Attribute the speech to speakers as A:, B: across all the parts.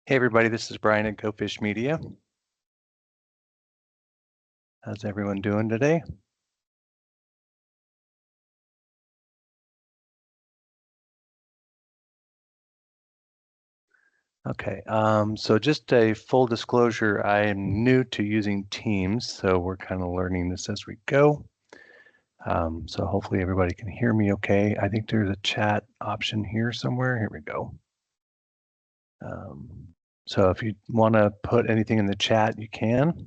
A: Hey everybody, this is Brian at Go Fish Media. How's everyone doing today? Okay, so just a full disclosure, I am new to using Teams, so we're kind of learning this as we go. So hopefully everybody can hear me okay. I think there's a chat option here somewhere. Here we go. So if you want to put anything in the chat, you can.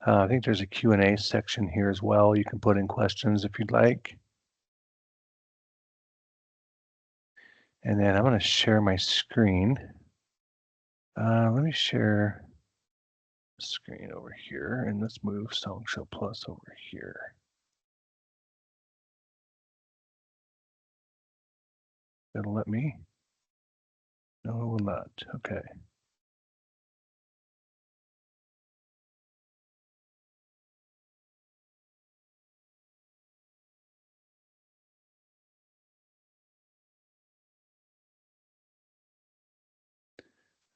A: I think there's a Q&A section here as well. You can put in questions if you'd like. And then I'm going to share my screen. Let me share screen over here, and let's move SongShow Plus over here. It'll let me? No, it will not. Okay.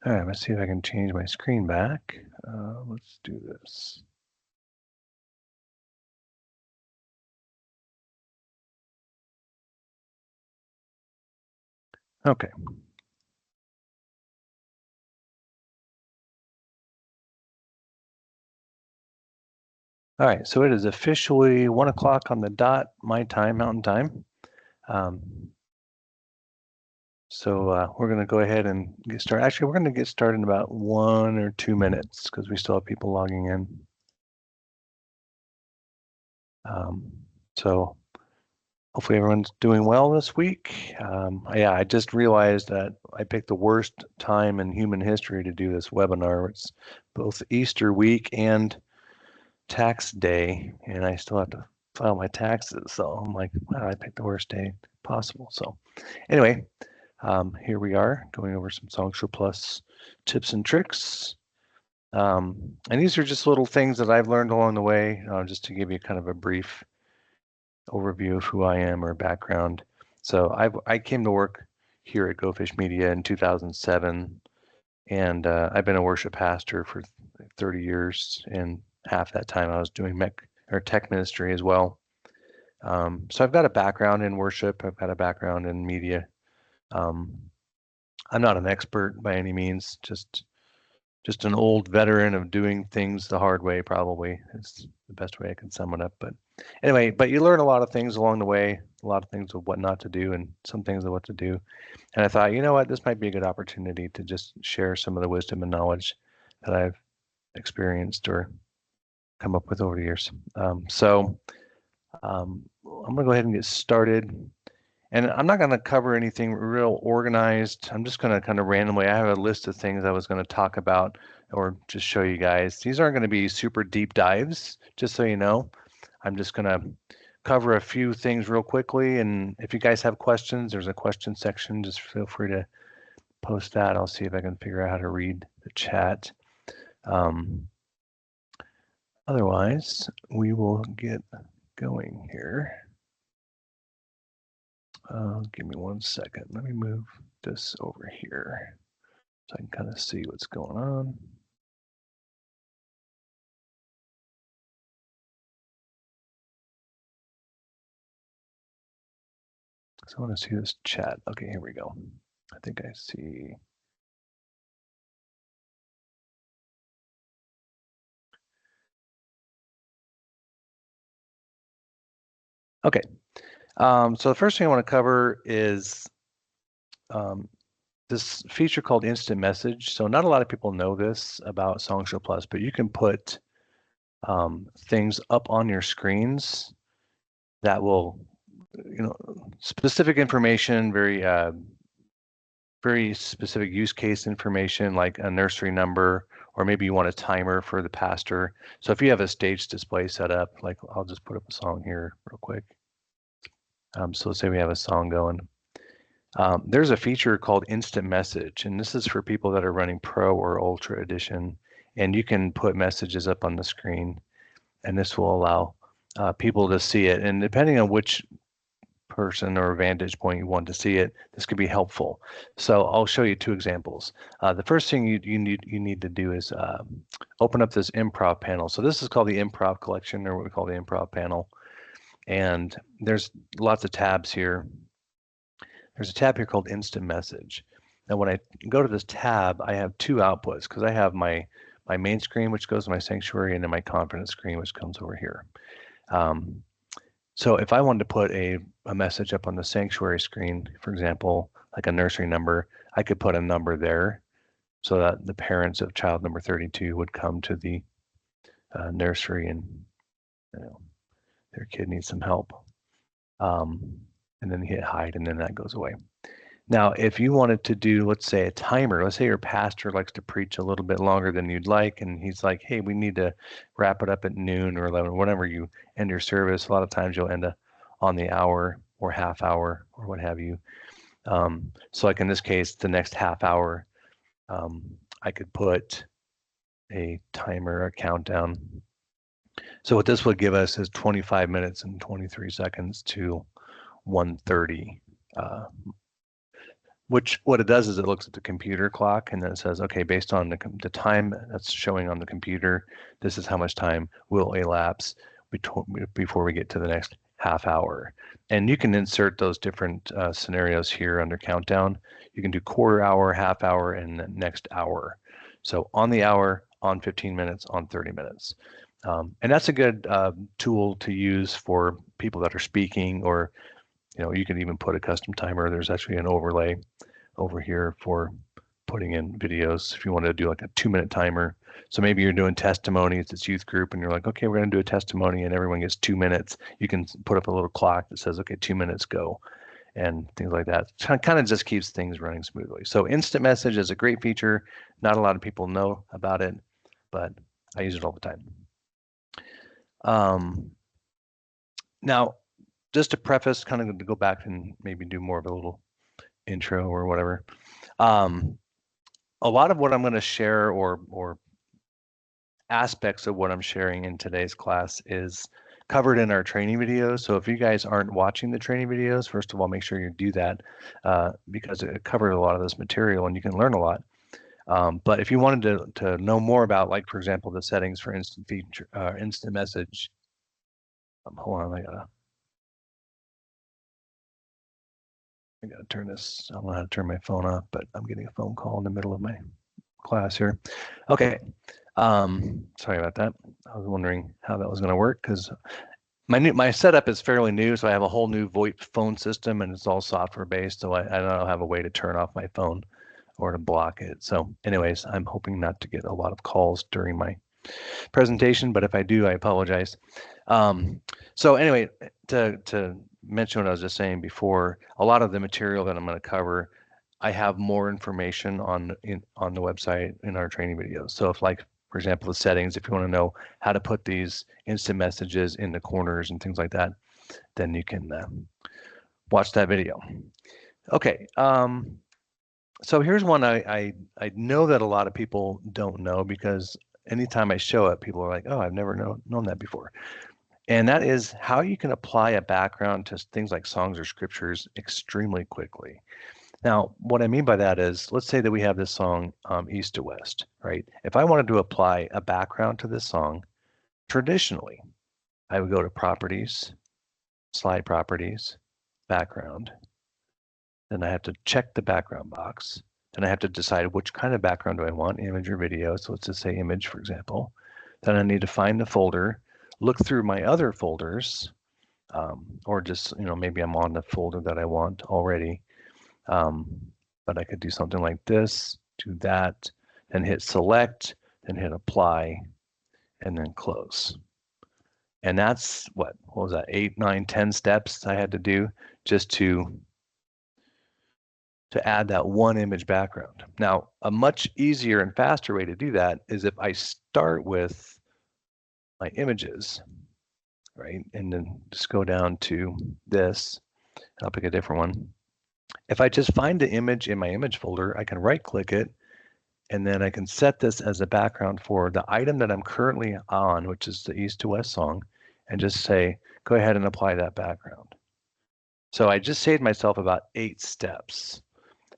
A: All right, let's see if I can change my screen back. Let's do this. Okay. All right, so it is officially 1 o'clock on the dot, my time, Mountain Time. So we're going to go ahead and get started. Actually, we're going to get started in about 1 or 2 minutes because we still have people logging in. So hopefully everyone's doing well this week. Yeah, I just realized that I picked the worst time in human history to do this webinar. It's both Easter week and tax day, and I still have to file my taxes. So I'm like, wow, I picked the worst day possible. So anyway, here we are going over some SongShow Plus tips and tricks. And these are just little things that I've learned along the way, just to give you kind of a brief overview of who I am or background. So I came to work here at Go Fish Media in 2007, and I've been a worship pastor for 30 years, and half that time I was doing tech ministry as well. So I've got a background in worship. I've got a background in media. I'm not an expert by any means, just an old veteran of doing things the hard way, probably is the best way I can sum it up. But anyway, but you learn a lot of things along the way, a lot of things of what not to do and some things of what to do. And I thought, you know what, this might be a good opportunity to just share some of the wisdom and knowledge that I've experienced or come up with over the years. So I'm going to go ahead and get started. And I'm not going to cover anything real organized. I'm just going to kind of randomly, I have a list of things I was going to talk about or just show you guys. These aren't going to be super deep dives, just so you know. I'm just going to cover a few things real quickly. And if you guys have questions, there's a question section. Just feel free to post that. I'll see if I can figure out how to read the chat. Otherwise, we will get going here. Give me 1 second. Let me move this over here so I can kind of see what's going on. So I want to see this chat. Okay, here we go. I think I see. Okay. So the first thing I want to cover is this feature called Instant Message. So not a lot of people know this about SongShow Plus, but you can put things up on your screens that will, specific information, very specific use case information like a nursery number, or maybe you want a timer for the pastor. So if you have a stage display set up, like I'll just put up a song here real quick. So let's say we have a song going. There's a feature called Instant Message, and this is for people that are running Pro or Ultra Edition, and you can put messages up on the screen, and this will allow people to see it. And depending on which person or vantage point you want to see it, this could be helpful. So I'll show you two examples. The first thing you need to do is open up this improv panel. So this is called the improv collection, or what we call the improv panel. And there's lots of tabs here. There's a tab here called Instant Message. Now when I go to this tab, I have two outputs because I have my main screen, which goes to my sanctuary, and then my confidence screen, which comes over here. So if I wanted to put a message up on the sanctuary screen, for example, like a nursery number, I could put a number there so that the parents of child number 32 would come to the nursery and their kid needs some help. And then hit hide, and then that goes away. Now, if you wanted to do, let's say, a timer, let's say your pastor likes to preach a little bit longer than you'd like, and he's like, hey, we need to wrap it up at noon or 11, whenever you end your service. A lot of times you'll end up on the hour or half hour or what have you. So like in this case, the next half hour, I could put a timer, a countdown. So what this would give us is 25 minutes and 23 seconds to 1:30. Which what it does is it looks at the computer clock and then it says, okay, based on the time that's showing on the computer, this is how much time will elapse before we get to the next half hour. And you can insert those different scenarios here under countdown. You can do quarter hour, half hour, and the next hour. So on the hour, on 15 minutes, on 30 minutes. And that's a good tool to use for people that are speaking, or you can even put a custom timer. There's actually an overlay over here for putting in videos if you want to do like a 2-minute timer. So maybe you're doing testimonies, it's youth group, and you're like, okay, we're going to do a testimony and everyone gets 2 minutes. You can put up a little clock that says, okay, 2 minutes, go, and things like that. Kind of just keeps things running smoothly. So instant message is a great feature. Not a lot of people know about it, but I use it all the time. Now, just to preface, kind of to go back and maybe do more of a little intro or whatever. A lot of what I'm going to share or aspects of what I'm sharing in today's class is covered in our training videos. So if you guys aren't watching the training videos, first of all, make sure you do that because it covers a lot of this material and you can learn a lot. But if you wanted to know more about, like, for example, the settings for instant message, hold on, I gotta turn this. I don't know how to turn my phone off, but I'm getting a phone call in the middle of my class here. Okay, sorry about that. I was wondering how that was going to work because my setup is fairly new, so I have a whole new VoIP phone system, and it's all software based. So I don't have a way to turn off my phone or to block it. So, anyways, I'm hoping not to get a lot of calls during my presentation, but if I do, I apologize. So anyway, to mention what I was just saying before, a lot of the material that I'm going to cover, I have more information on the website in our training videos. So if, like, for example, the settings, if you want to know how to put these instant messages in the corners and things like that, then you can watch that video. Okay. So here's one I know that a lot of people don't know, because anytime I show it, people are like, oh, I've never known that before. And that is how you can apply a background to things like songs or scriptures extremely quickly. Now, what I mean by that is, let's say that we have this song, East to West, right? If I wanted to apply a background to this song, traditionally, I would go to Properties, Slide Properties, Background. Then I have to check the background box. Then I have to decide which kind of background do I want, image or video. So let's just say image, for example. Then I need to find the folder, look through my other folders, or just, maybe I'm on the folder that I want already. But I could do something like this, do that, then hit select, then hit apply, and then close. And that's what was that, 8, 9, 10 steps I had to do just to add that one image background. Now, a much easier and faster way to do that is if I start with my images, right? And then just go down to this, and I'll pick a different one. If I just find the image in my image folder, I can right click it, and then I can set this as a background for the item that I'm currently on, which is the East to West song, and just say, go ahead and apply that background. So I just saved myself about 8 steps.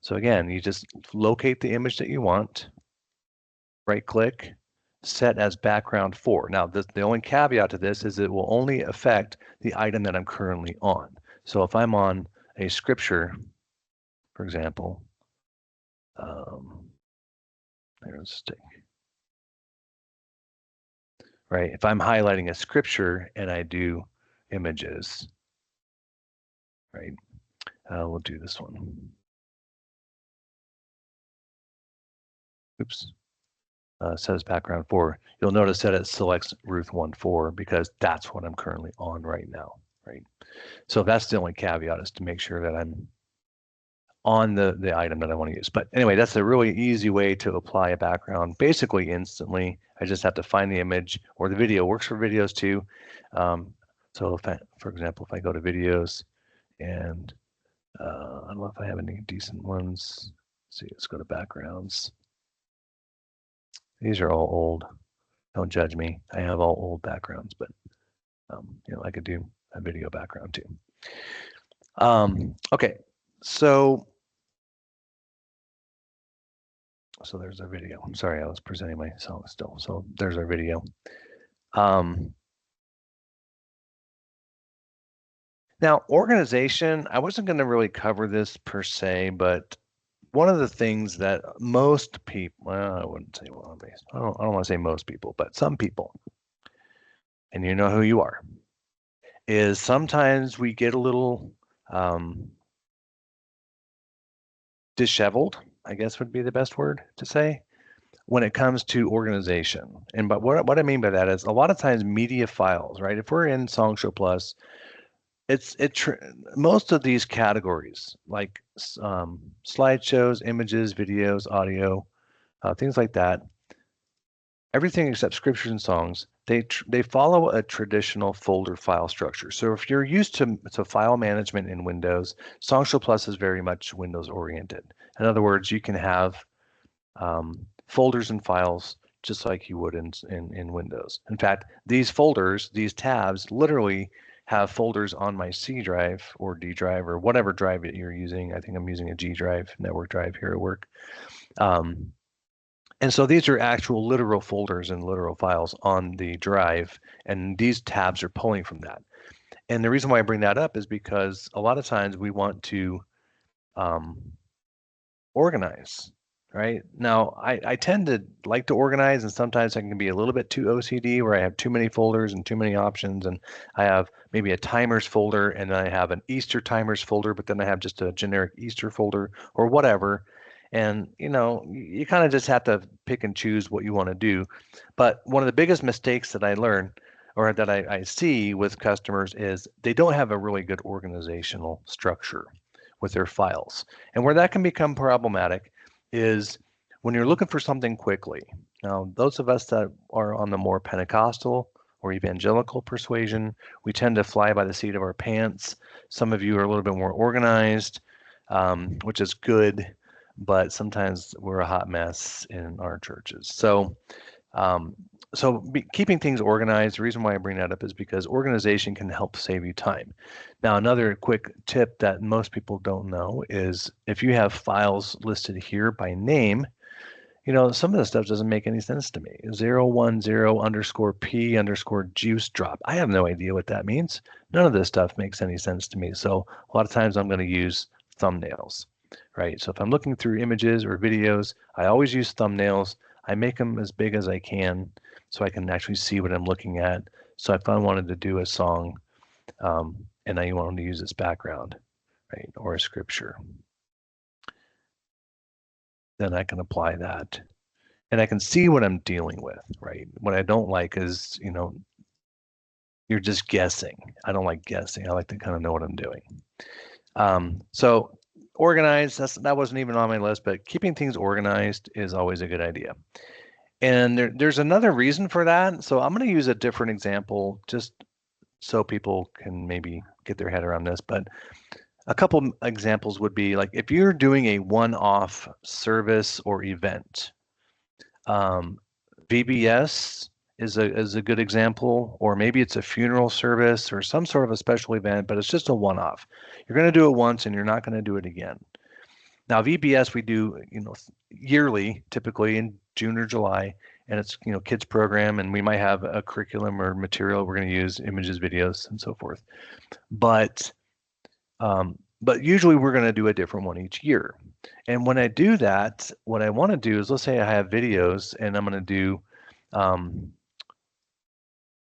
A: So again, you just locate the image that you want, right click, set as background 4. Now, the only caveat to this is it will only affect the item that I'm currently on. So if I'm on a scripture, for example, there's a stick, right? If I'm highlighting a scripture and I do images, right? We'll do this one. Oops. Says background 4. You'll notice that it selects Ruth 1:4 because that's what I'm currently on right now, right? So that's the only caveat, is to make sure that I'm on the item that I want to use. But anyway, that's a really easy way to apply a background basically instantly. I just have to find the image, or the video works for videos too. So if I, for example, if I go to videos and I don't know if I have any decent ones. Let's see, let's go to backgrounds. These are all old. Don't judge me. I have all old backgrounds, but you know, I could do a video background too. Okay, so there's our video. I'm sorry, I was presenting myself still. So there's our video. Now, organization, I wasn't going to really cover this per se, but one of the things that most people, well, I wouldn't say, well, I don't want to say most people, but some people, and you know who you are, is sometimes we get a little disheveled, I guess would be the best word to say, when it comes to organization. And but what I mean by that is a lot of times media files, right? If we're in SongShow Plus, most of these categories like slideshows, images, videos, audio, things like that, everything except scriptures and songs, they follow a traditional folder file structure. So if you're used to file management in Windows, SongShow Plus is very much Windows oriented. In other words, you can have folders and files just like you would in Windows. In fact, these folders, these tabs, literally have folders on my C drive or D drive or whatever drive that you're using. I think I'm using a G drive, network drive here at work. And so these are actual literal folders and literal files on the drive, and these tabs are pulling from that. And the reason why I bring that up is because a lot of times we want to organize, right? Now, I tend to like to organize, and sometimes I can be a little bit too OCD where I have too many folders and too many options, and I have maybe a timers folder, and then I have an Easter timers folder, but then I have just a generic Easter folder or whatever. And you know, you kind of just have to pick and choose what you want to do. But one of the biggest mistakes that I learn, or that I see with customers, is they don't have a really good organizational structure with their files. And where that can become problematic is when you're looking for something quickly. Now, those of us that are on the more Pentecostal or evangelical persuasion, we tend to fly by the seat of our pants. Some of you are a little bit more organized, which is good, but sometimes we're a hot mess in our churches. So keeping things organized, the reason why I bring that up is because organization can help save you time. Now, another quick tip that most people don't know is if you have files listed here by name, you know, some of this stuff doesn't make any sense to me. 010_p_ juice drop. I have no idea what that means. None of this stuff makes any sense to me. So a lot of times I'm going to use thumbnails, right? So if I'm looking through images or videos, I always use thumbnails. I make them as big as I can so I can actually see what I'm looking at. So if I wanted to do a song and I wanted to use this background, right, or a scripture, then I can apply that. And I can see what I'm dealing with, right? What I don't like is, you know, you're just guessing. I don't like guessing. I like to kind of know what I'm doing. So organized, that wasn't even on my list, but keeping things organized is always a good idea. And there's another reason for that. So I'm going to use a different example just so people can maybe get their head around this. But a couple examples would be like if you're doing a one-off service or event, VBS is a good example, or maybe it's a funeral service or some sort of a special event, but it's just a one-off. You're going to do it once and you're not going to do it again. Now, VBS we do, yearly, typically in June or July, and it's, kids program, and we might have a curriculum or material we're going to use, images, videos, and so forth. But usually we're going to do a different one each year. And when I do that, what I want to do is, let's say I have videos and I'm going to do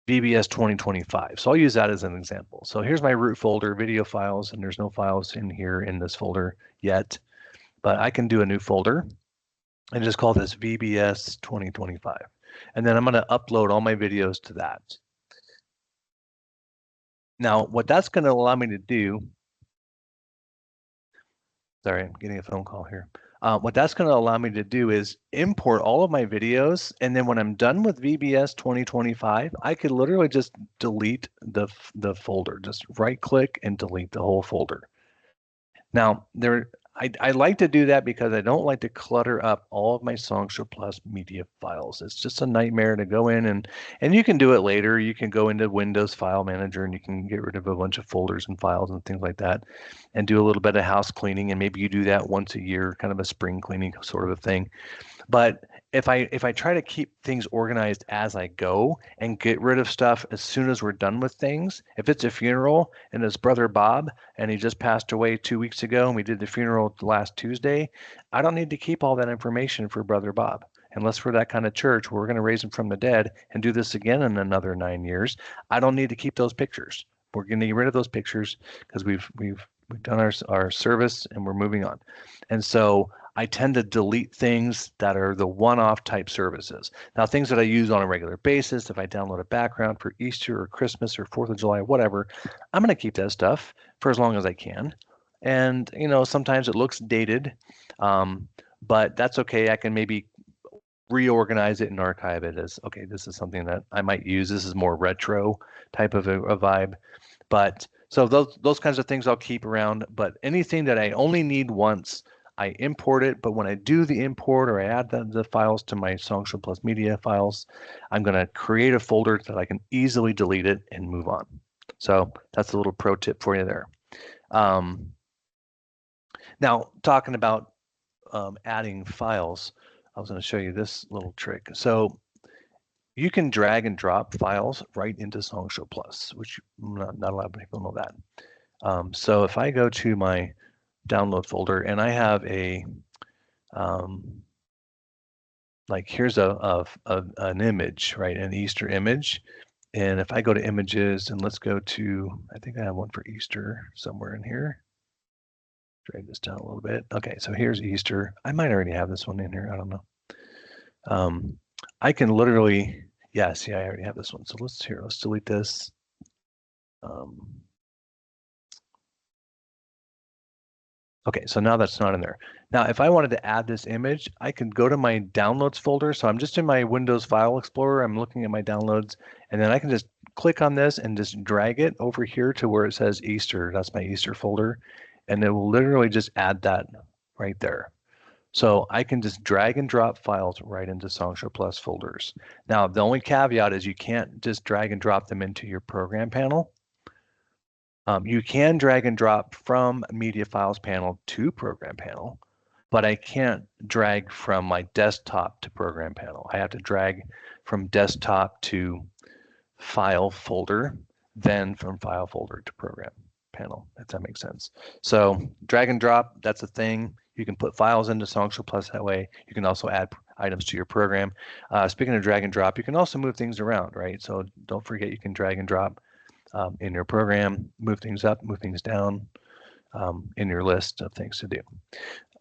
A: VBS 2025. So I'll use that as an example. So here's my root folder, video files, and there's no files in here in this folder yet, but I can do a new folder and just call this VBS 2025. And then I'm going to upload all my videos to that. Now, what that's going to allow me to do, sorry, I'm getting a phone call here. What that's going to allow me to do is import all of my videos, and then when I'm done with VBS 2025, I could literally just delete the folder. Just right-click and delete the whole folder. Now, I like to do that because I don't like to clutter up all of my SongShow Plus media files. It's just a nightmare to go in, and you can do it later. You can go into Windows File Manager and you can get rid of a bunch of folders and files and things like that, and do a little bit of house cleaning. And maybe you do that once a year, kind of a spring cleaning sort of a thing. But if I try to keep things organized as I go and get rid of stuff as soon as we're done with things, if it's a funeral and it's Brother Bob and he just passed away 2 weeks ago and we did the funeral last Tuesday, I don't need to keep all that information for Brother Bob. Unless we're that kind of church where we're going to raise him from the dead and do this again in another 9 years, I don't need to keep those pictures. We're going to get rid of those pictures because we've done our service and we're moving on. And so I tend to delete things that are the one-off type services. Now, things that I use on a regular basis, if I download a background for Easter or Christmas or 4th of July, whatever, I'm going to keep that stuff for as long as I can. And, sometimes it looks dated, but that's okay. I can maybe reorganize it and archive it as, okay, this is something that I might use. This is more retro type of a vibe. But so those kinds of things I'll keep around, but anything that I only need once, I import it. But when I do the import or I add the files to my SongShow Plus media files, I'm going to create a folder that I can easily delete it and move on. So that's a little pro tip for you there. Now, talking about adding files, I was going to show you this little trick. So you can drag and drop files right into SongShow Plus, which not a lot of people know that. So if I go to my download folder and I have a like here's an image, right, an Easter image, and if I go to images and let's go to, I think I have one for Easter somewhere in here. Drag this down a little bit. Okay, so here's Easter. I might already have this one in here. I don't know. I can literally, yeah, see, I already have this one. So let's delete this. Okay, so now that's not in there. Now, if I wanted to add this image, I can go to my downloads folder. So I'm just in my Windows File Explorer. I'm looking at my downloads, and then I can just click on this and just drag it over here to where it says Easter. That's my Easter folder. And it will literally just add that right there. So I can just drag and drop files right into SongShow Plus folders. Now, the only caveat is you can't just drag and drop them into your program panel. You can drag and drop from media files panel to program panel, but I can't drag from my desktop to program panel. I have to drag from desktop to file folder, then from file folder to program panel, if that makes sense. So drag and drop, that's a thing. You can put files into SongShow Plus that way. You can also add items to your program. Speaking of drag and drop, you can also move things around, right? So don't forget you can drag and drop in your program, move things up, move things down in your list of things to do.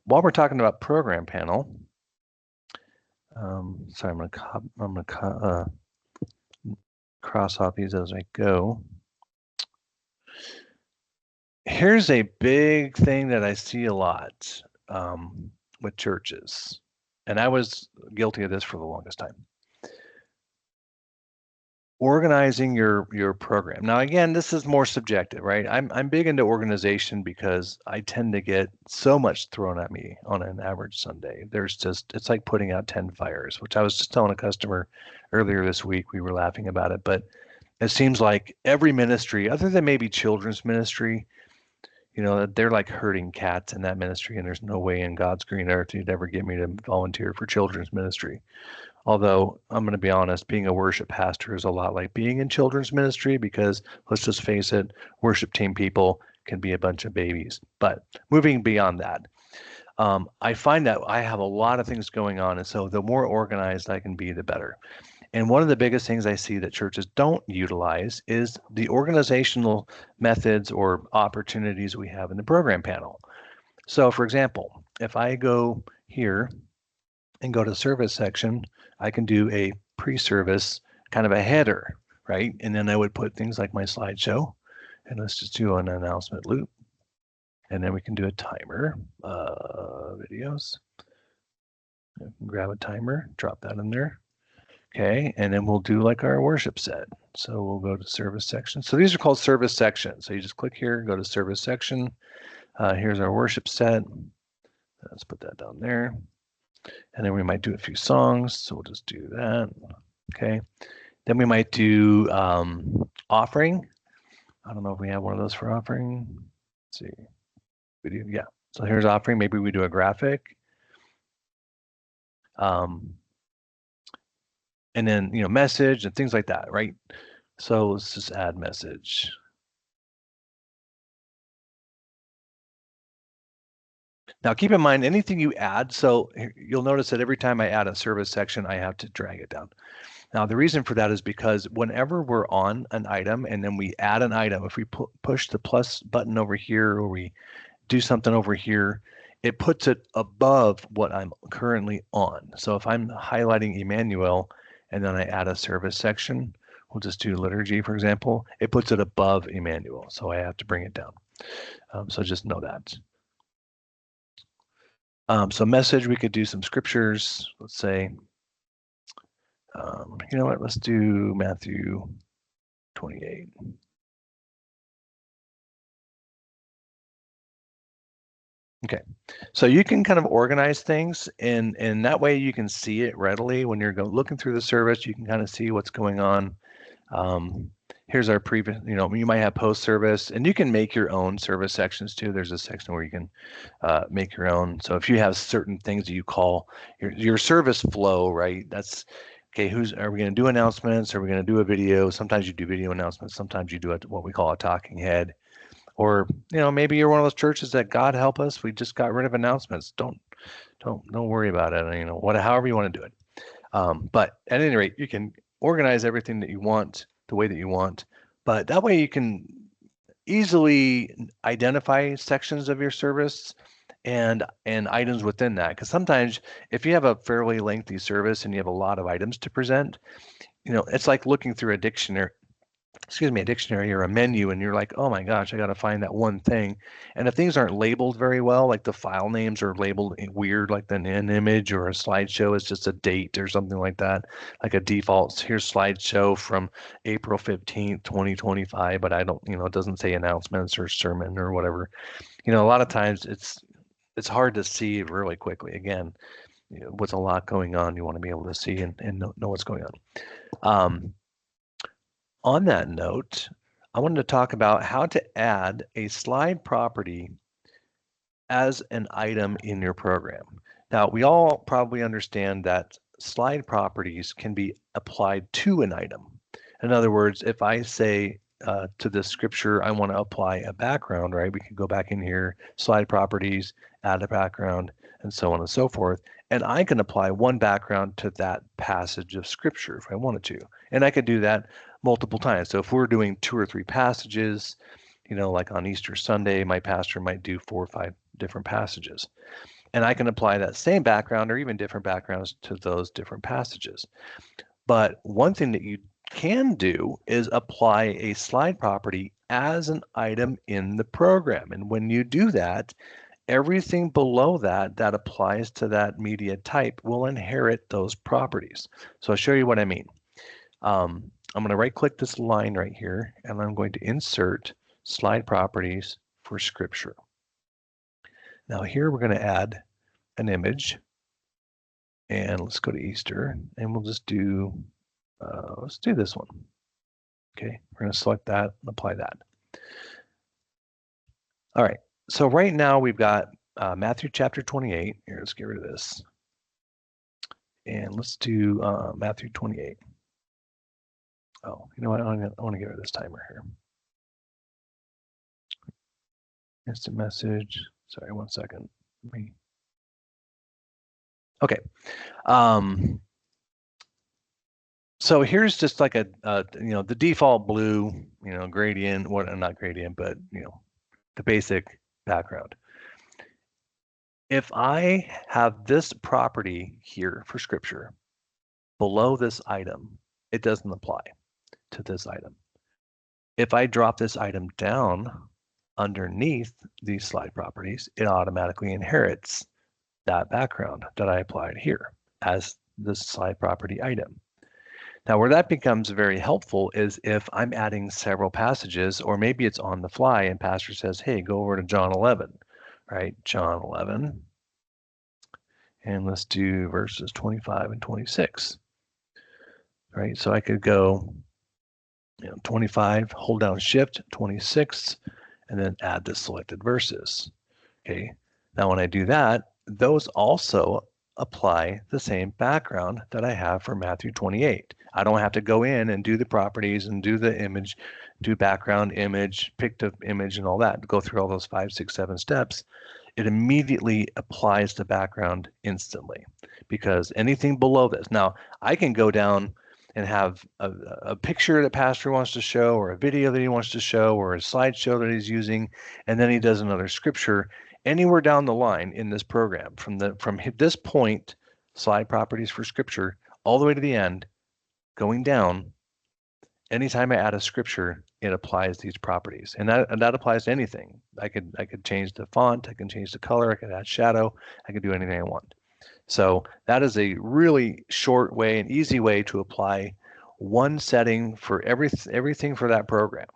A: While we're talking about program panel, sorry, I'm gonna cross off these as I go. Here's a big thing that I see a lot with churches, and I was guilty of this for the longest time. organizing your program. Now, again, this is more subjective, right? I'm big into organization because I tend to get so much thrown at me on an average Sunday. It's like putting out 10 fires, which I was just telling a customer earlier this week. We were laughing about it, but it seems like every ministry, other than maybe children's ministry, they're like herding cats in that ministry, and there's no way in God's green earth you'd ever get me to volunteer for children's ministry. Although I'm going to be honest, being a worship pastor is a lot like being in children's ministry because let's just face it, worship team people can be a bunch of babies. But moving beyond that, I find that I have a lot of things going on. And so the more organized I can be, the better. And one of the biggest things I see that churches don't utilize is the organizational methods or opportunities we have in the program panel. So, for example, if I go here and go to service section, I can do a pre-service kind of a header, right? And then I would put things like my slideshow, and let's just do an announcement loop. And then we can do a timer, videos. Grab a timer, drop that in there. Okay, and then we'll do like our worship set. So we'll go to service section. So these are called service sections. So you just click here, go to service section. Here's our worship set. Let's put that down there. And then we might do a few songs. So we'll just do that. Okay. Then we might do offering. I don't know if we have one of those for offering. Let's see. Video. Yeah. So here's offering. Maybe we do a graphic. And then, message and things like that, right? So let's just add message. Now, keep in mind, anything you add, so you'll notice that every time I add a service section, I have to drag it down. Now, the reason for that is because whenever we're on an item and then we add an item, if we push the plus button over here or we do something over here, it puts it above what I'm currently on. So if I'm highlighting Emmanuel and then I add a service section, we'll just do liturgy, for example, it puts it above Emmanuel. So I have to bring it down. So just know that. So message, we could do some scriptures. Let's say, you know what, let's do Matthew 28. Okay, so you can kind of organize things and that way you can see it readily when you're looking through the service. You can kind of see what's going on. Here's our previous, you might have post service and you can make your own service sections too. There's a section where you can make your own. So if you have certain things that you call your service flow, right? That's okay. Are we going to do announcements? Are we going to do a video? Sometimes you do video announcements. Sometimes you do what we call a talking head. Or, maybe you're one of those churches that God help us, we just got rid of announcements. Don't worry about it. However you want to do it. But at any rate, you can organize everything that you want the way that you want. But that way you can easily identify sections of your service and items within that. Because sometimes if you have a fairly lengthy service and you have a lot of items to present, it's like looking through a dictionary or a menu, and you're like, oh my gosh, I got to find that one thing. And if things aren't labeled very well, like the file names are labeled weird, like an image or a slideshow is just a date or something like that, like a default, here's slideshow from April 15th, 2025, but I don't, it doesn't say announcements or sermon or whatever. A lot of times it's hard to see really quickly. Again, with a lot going on, you want to be able to see and know what's going on. On that note, I wanted to talk about how to add a slide property as an item in your program. Now, we all probably understand that slide properties can be applied to an item. In other words, if I say to the scripture, I want to apply a background, right? We can go back in here, slide properties, add a background, and so on and so forth. And I can apply one background to that passage of scripture if I wanted to. And I could do that multiple times. So if we're doing 2 or 3 passages, like on Easter Sunday, my pastor might do 4 or 5 different passages. And I can apply that same background or even different backgrounds to those different passages. But one thing that you can do is apply a slide property as an item in the program. And when you do that, everything below that applies to that media type will inherit those properties. So I'll show you what I mean. I'm going to right click this line right here, and I'm going to insert slide properties for scripture. Now here we're going to add an image, and let's go to Easter, and we'll just do, let's do this one. Okay, we're going to select that and apply that. All right, so right now we've got Matthew chapter 28. Here, let's get rid of this. And let's do Matthew 28. Oh, you know what? I want to get rid of this timer here. Instant message. Sorry, 1 second. Okay. So here's just like a, the default blue, gradient, not gradient, but, the basic background. If I have this property here for scripture below this item, it doesn't apply to this item. If I drop this item down underneath these slide properties, it automatically inherits that background that I applied here as the slide property item. Now, where that becomes very helpful is if I'm adding several passages, or maybe it's on the fly and pastor says, hey, go over to John 11, right? John 11. And let's do verses 25 and 26, right? So I could go 25, hold down shift, 26, and then add the selected verses. Okay. Now, when I do that, those also apply the same background that I have for Matthew 28. I don't have to go in and do the properties and do the image, do background image, pick the image and all that, go through all those 5, 6, 7 steps. It immediately applies the background instantly, because anything below this. Now, I can go down and have a picture that pastor wants to show, or a video that he wants to show, or a slideshow that he's using, and then he does another scripture. Anywhere down the line in this program, from this point, slide properties for scripture, all the way to the end, going down, anytime I add a scripture, it applies these properties, and that applies to anything. I could change the font, I can change the color, I could add shadow, I could do anything I want. So that is a really short way, an easy way to apply one setting for everything for that program.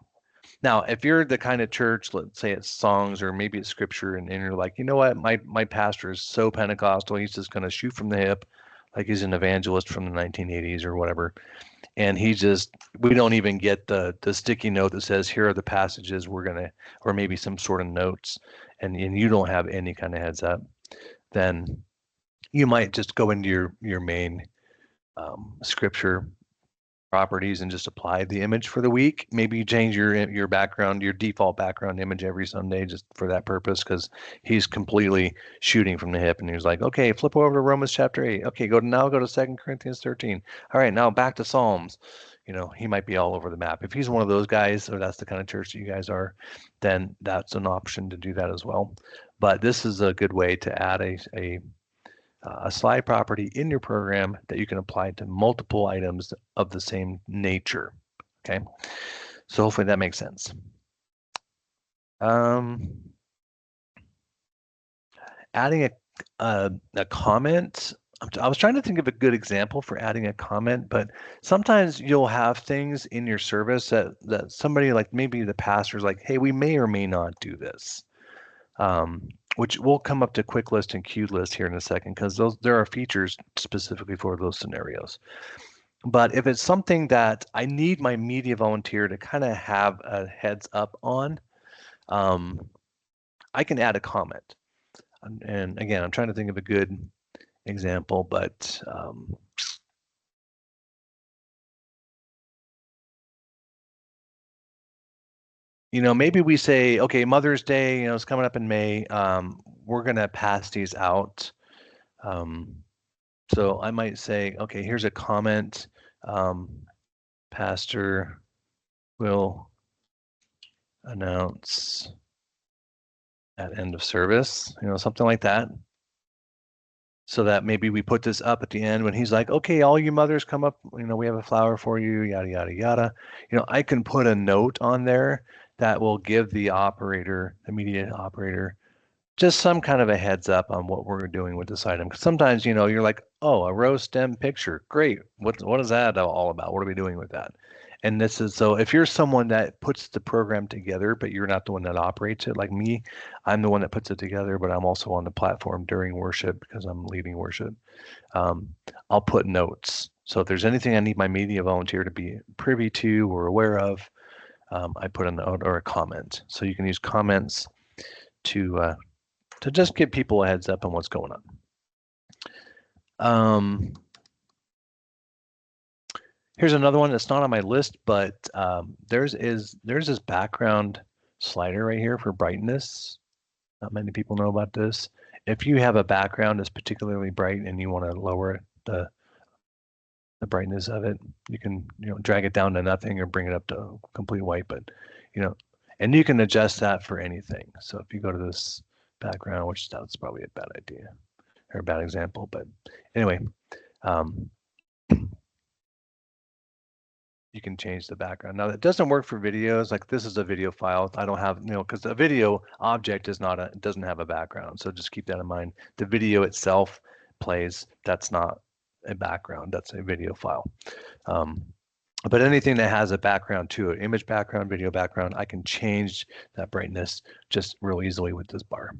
A: Now, if you're the kind of church, let's say it's songs or maybe it's scripture, and you're like, you know what, my pastor is so Pentecostal, he's just going to shoot from the hip, like he's an evangelist from the 1980s or whatever. And we don't even get the sticky note that says, here are the passages we're going to, or maybe some sort of notes, and you don't have any kind of heads up, then you might just go into your main scripture properties and just apply the image for the week. Maybe you change your background, your default background image every Sunday just for that purpose, because he's completely shooting from the hip, and he's like, okay, flip over to Romans chapter 8. Okay, go to 2 Corinthians 13. All right, now back to Psalms. He might be all over the map. If he's one of those guys, or that's the kind of church that you guys are, then that's an option to do that as well. But this is a good way to add a slide property in your program that you can apply to multiple items of the same nature. Okay, so hopefully that makes sense. Adding a comment. I was trying to think of a good example for adding a comment, but sometimes you'll have things in your service that somebody, like maybe the pastor's like, hey, we may or may not do this. Which we'll come up to quick list and queued list here in a second, because there are features specifically for those scenarios. But if it's something that I need my media volunteer to kind of have a heads up on, I can add a comment. And again, I'm trying to think of a good example, but maybe we say, okay, Mother's Day, it's coming up in May. We're going to pass these out. So I might say, okay, here's a comment. Pastor will announce at end of service, something like that. So that maybe we put this up at the end when he's like, okay, all you mothers come up, we have a flower for you, yada, yada, yada. I can put a note on there that will give the media operator, just some kind of a heads up on what we're doing with this item. Because sometimes, you're like, oh, a row stem picture, great. What is that all about? What are we doing with that? And this is so if you're someone that puts the program together, but you're not the one that operates it, like me, I'm the one that puts it together, but I'm also on the platform during worship because I'm leading worship. Um, I'll put notes. So if there's anything I need my media volunteer to be privy to or aware of, I put a note or a comment. So you can use comments to just give people a heads up on what's going on. Here's another one that's not on my list, but there's this background slider right here for brightness. Not many people know about this. If you have a background that's particularly bright and you want to lower the brightness of it, you can drag it down to nothing or bring it up to complete white. But and you can adjust that for anything. So if you go to this background, which that's probably a bad idea or a bad example, but anyway. You can change the background. Now that doesn't work for videos. Like this is a video file. I don't have, because a video object doesn't have a background. So just keep that in mind. The video itself plays. That's not a background. That's a video file. But anything that has a background to it, image background, video background, I can change that brightness just real easily with this bar.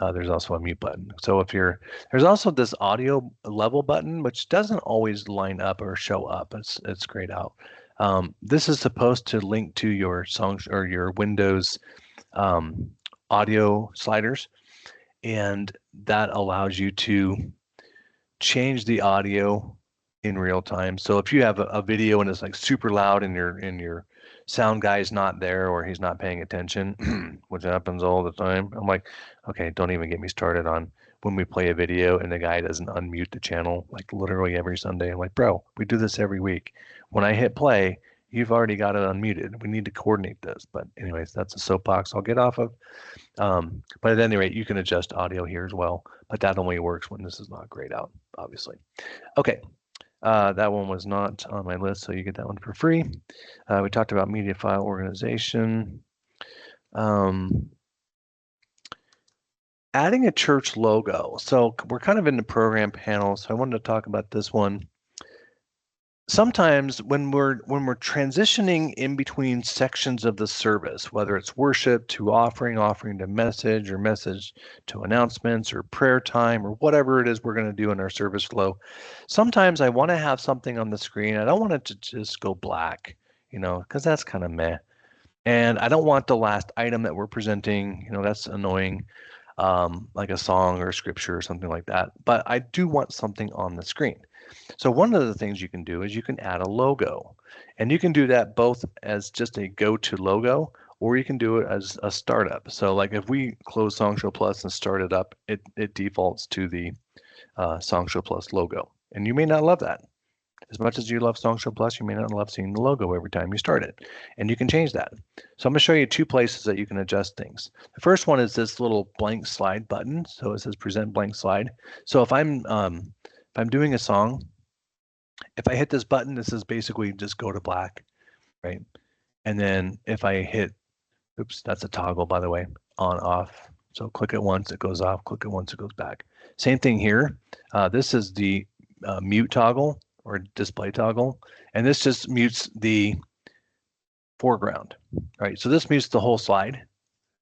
A: There's also a mute button. So there's also this audio level button, which doesn't always line up or show up. It's grayed out. This is supposed to link to your songs or your Windows audio sliders, and that allows you to change the audio in real time. So if you have a video and it's like super loud and your sound guy is not there or he's not paying attention, which happens all the time, I'm like, okay, don't even get me started on when we play a video and the guy doesn't unmute the channel like literally every Sunday. I'm like, bro, we do this every week. When I hit play, you've already got it unmuted. We need to coordinate this. But anyways, that's a soapbox I'll get off of. But at any rate, you can adjust audio here as well, but that only works when this is not grayed out, obviously. Okay, that one was not on my list, so you get that one for free. We talked about media file organization. Adding a church logo. So we're kind of in the program panel, so I wanted to talk about this one. Sometimes when we're transitioning in between sections of the service, whether it's worship to offering to message, or message to announcements, or prayer time, or whatever it is we're going to do in our service flow, sometimes I want to have something on the screen. I don't want it to just go black, because that's kind of meh. And I don't want the last item that we're presenting, that's annoying, like a song or a scripture or something like that. But I do want something on the screen. So one of the things you can do is you can add a logo, and you can do that both as just a go-to logo, or you can do it as a startup. So like if we close SongShow Plus and start it up, it defaults to the SongShow Plus logo. And you may not love that. As much as you love SongShow Plus, you may not love seeing the logo every time you start it. And you can change that. So I'm going to show you two places that you can adjust things. The first one is this little blank slide button. So it says present blank slide. So if I'm doing a song, if I hit this button, this is basically just go to black, right? And then if I hit, oops, that's a toggle, by the way, on, off. So click it once, it goes off, click it once, it goes back. Same thing here. This is the mute toggle or display toggle, and this just mutes the foreground, right? So this mutes the whole slide.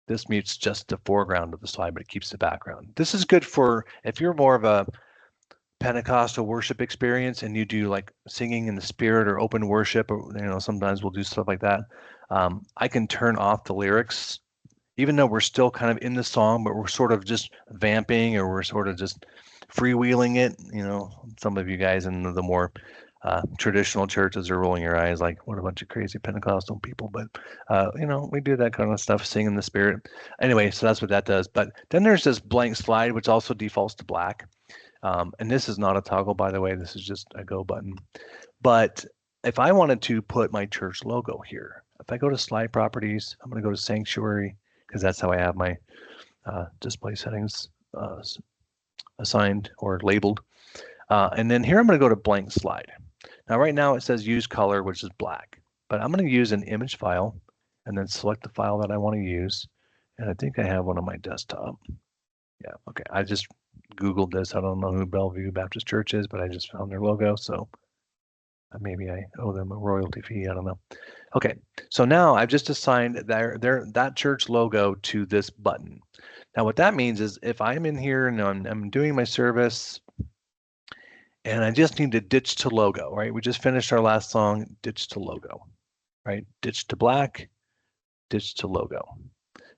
A: This mutes just the foreground of the slide, but it keeps the background. This is good for if you're more of a Pentecostal worship experience and you do like singing in the spirit or open worship, or sometimes we'll do stuff like that. I can turn off the lyrics, even though we're still kind of in the song, but we're sort of just vamping or we're sort of just freewheeling it. Some of you guys in the more traditional churches are rolling your eyes like, what a bunch of crazy Pentecostal people. But, we do that kind of stuff, sing in the spirit. Anyway, so that's what that does. But then there's this blank slide, which also defaults to black. And this is not a toggle, by the way. This is just a go button. But if I wanted to put my church logo here, if I go to slide properties, I'm going to go to sanctuary because that's how I have my display settings assigned or labeled. And then here I'm going to go to blank slide. Now, right now it says use color, which is black, but I'm going to use an image file and then select the file that I want to use. And I think I have one on my desktop. Yeah, okay. I just Googled this. I don't know who Bellevue Baptist Church is, but I just found their logo. So Maybe I owe them a royalty fee. I don't know. Okay, so now I've just assigned that church logo to this button. Now what that means is if I'm in here and I'm doing my service and I just need to ditch to logo, right? We just finished our last song, ditch to logo, right? Ditch to black, ditch to logo.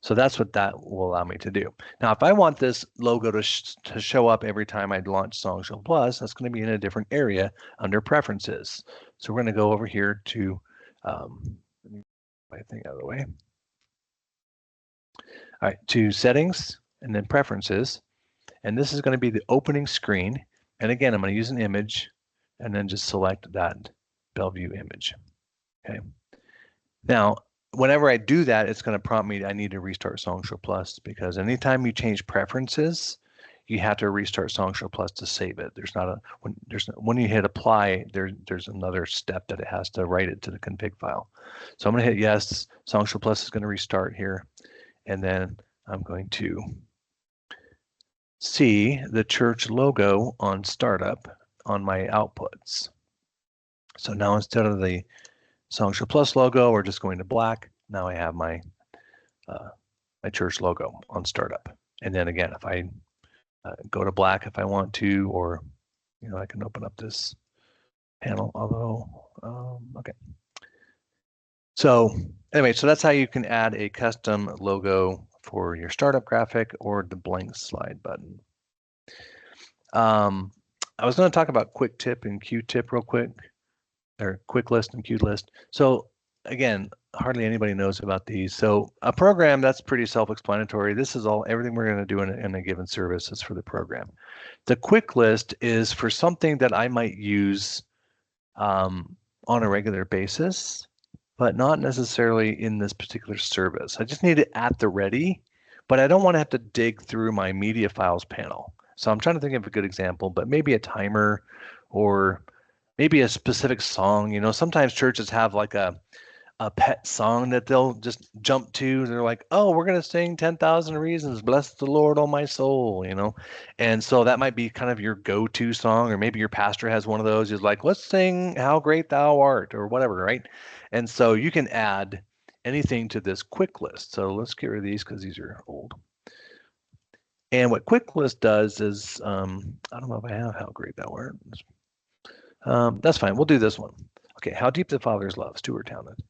A: So that's what that will allow me to do. Now, if I want this logo to show up every time I launch SongShow Plus, that's going to be in a different area under Preferences. So we're going to go over here to, let me get my thing out of the way. All right, to Settings and then Preferences. And this is going to be the opening screen. And again, I'm going to use an image and then just select that Bellevue image. Okay. Now, whenever I do that, it's going to prompt me, I need to restart SongShow Plus, because anytime you change preferences, you have to restart SongShow Plus to save it. There's not a, when you hit apply, there's another step that it has to write it to the config file. So I'm going to hit yes, SongShow Plus is going to restart here. And then I'm going to see the church logo on startup on my outputs. So now instead of the SongShow Plus logo, we're just going to black. Now I have my my church logo on startup. And then again, if I go to black if I want to, or I can open up this panel. Although okay. So anyway, so that's how you can add a custom logo for your startup graphic or the blank slide button. I was going to talk about quick tip and queue tip real quick, or quick list and queued list. So again, hardly anybody knows about these. So a program, that's pretty self-explanatory. This is everything we're going to do in a given service is for the program. The quick list is for something that I might use on a regular basis, but not necessarily in this particular service. I just need it at the ready, but I don't want to have to dig through my media files panel. So I'm trying to think of a good example, but maybe a timer or maybe a specific song. Sometimes churches have like a pet song that they'll just jump to. They're like, oh, we're going to sing 10,000 Reasons, bless the Lord, oh my soul, And so that might be kind of your go-to song, or maybe your pastor has one of those. He's like, let's sing How Great Thou Art, or whatever, right? And so you can add anything to this quick list. So let's get rid of these because these are old. And what quick list does is, I don't know if I have How Great Thou Art. That's fine. We'll do this one. Okay, How Deep the Father's Love, Stuart Townend.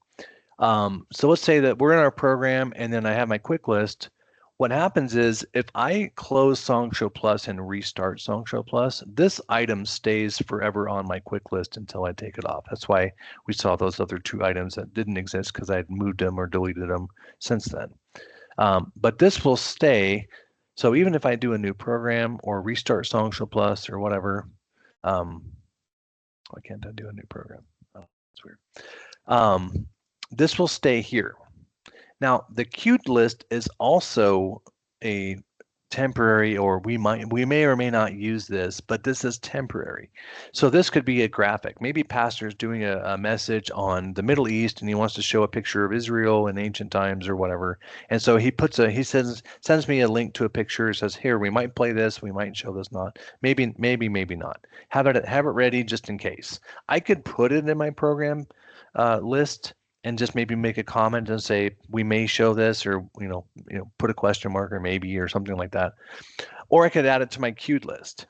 A: So let's say that we're in our program and then I have my quick list. What happens is if I close SongShow Plus and restart SongShow Plus, this item stays forever on my quick list until I take it off. That's why we saw those other two items that didn't exist because I had moved them or deleted them since then. But this will stay. So even if I do a new program or restart SongShow Plus or whatever, why can't I do a new program? Oh, that's weird. This will stay here. Now, the queued list is also a temporary, or we may or may not use this, but this is temporary. So this could be a graphic. Maybe pastor's doing a message on the Middle East and he wants to show a picture of Israel in ancient times or whatever. And so he sends me a link to a picture, says, here, we might play this, we might show this, not. Maybe not. Have it ready just in case. I could put it in my program list and just maybe make a comment and say, we may show this, or, put a question mark or maybe, or something like that. Or I could add it to my queued list.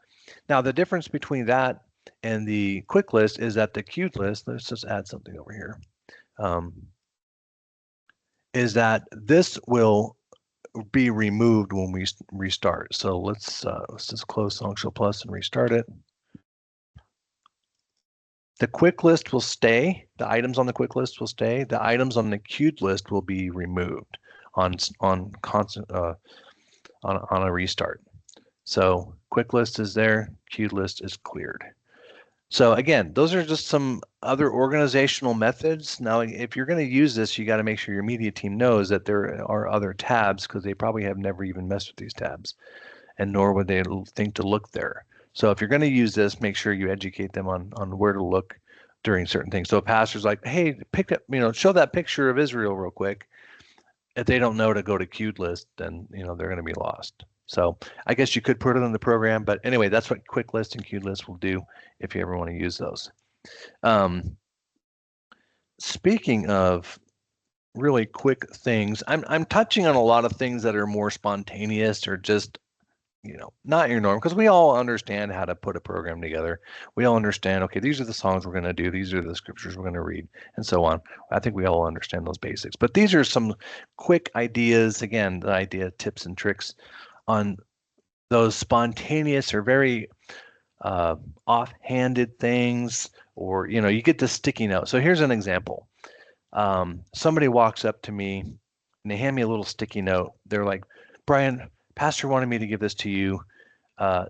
A: Now, the difference between that and the quick list is that the queued list, let's just add something over here, is that this will be removed when we restart. So let's just close SongShow Plus and restart it. The quick list will stay. The items on the quick list will stay. The items on the queued list will be removed on a restart. So quick list is there, queued list is cleared. So again, those are just some other organizational methods. Now, if you're going to use this, you got to make sure your media team knows that there are other tabs, because they probably have never even messed with these tabs, and nor would they think to look there. So if you're going to use this, make sure you educate them on where to look during certain things. So a pastor's like, hey, show that picture of Israel real quick. If they don't know to go to queued list, then they're going to be lost. So I guess you could put it in the program, but anyway, that's what quick list and queued list will do if you ever want to use those. Um, Speaking of really quick things, I'm touching on a lot of things that are more spontaneous or just not your norm, because we all understand how to put a program together. We all understand, okay, these are the songs we're going to do, these are the scriptures we're going to read, and so on. I think we all understand those basics. But these are some quick ideas, again, the idea, tips and tricks on those spontaneous or very offhanded things, or you get the sticky note. So here's an example. Somebody walks up to me and they hand me a little sticky note. They're like, Brian, Pastor wanted me to give this to you.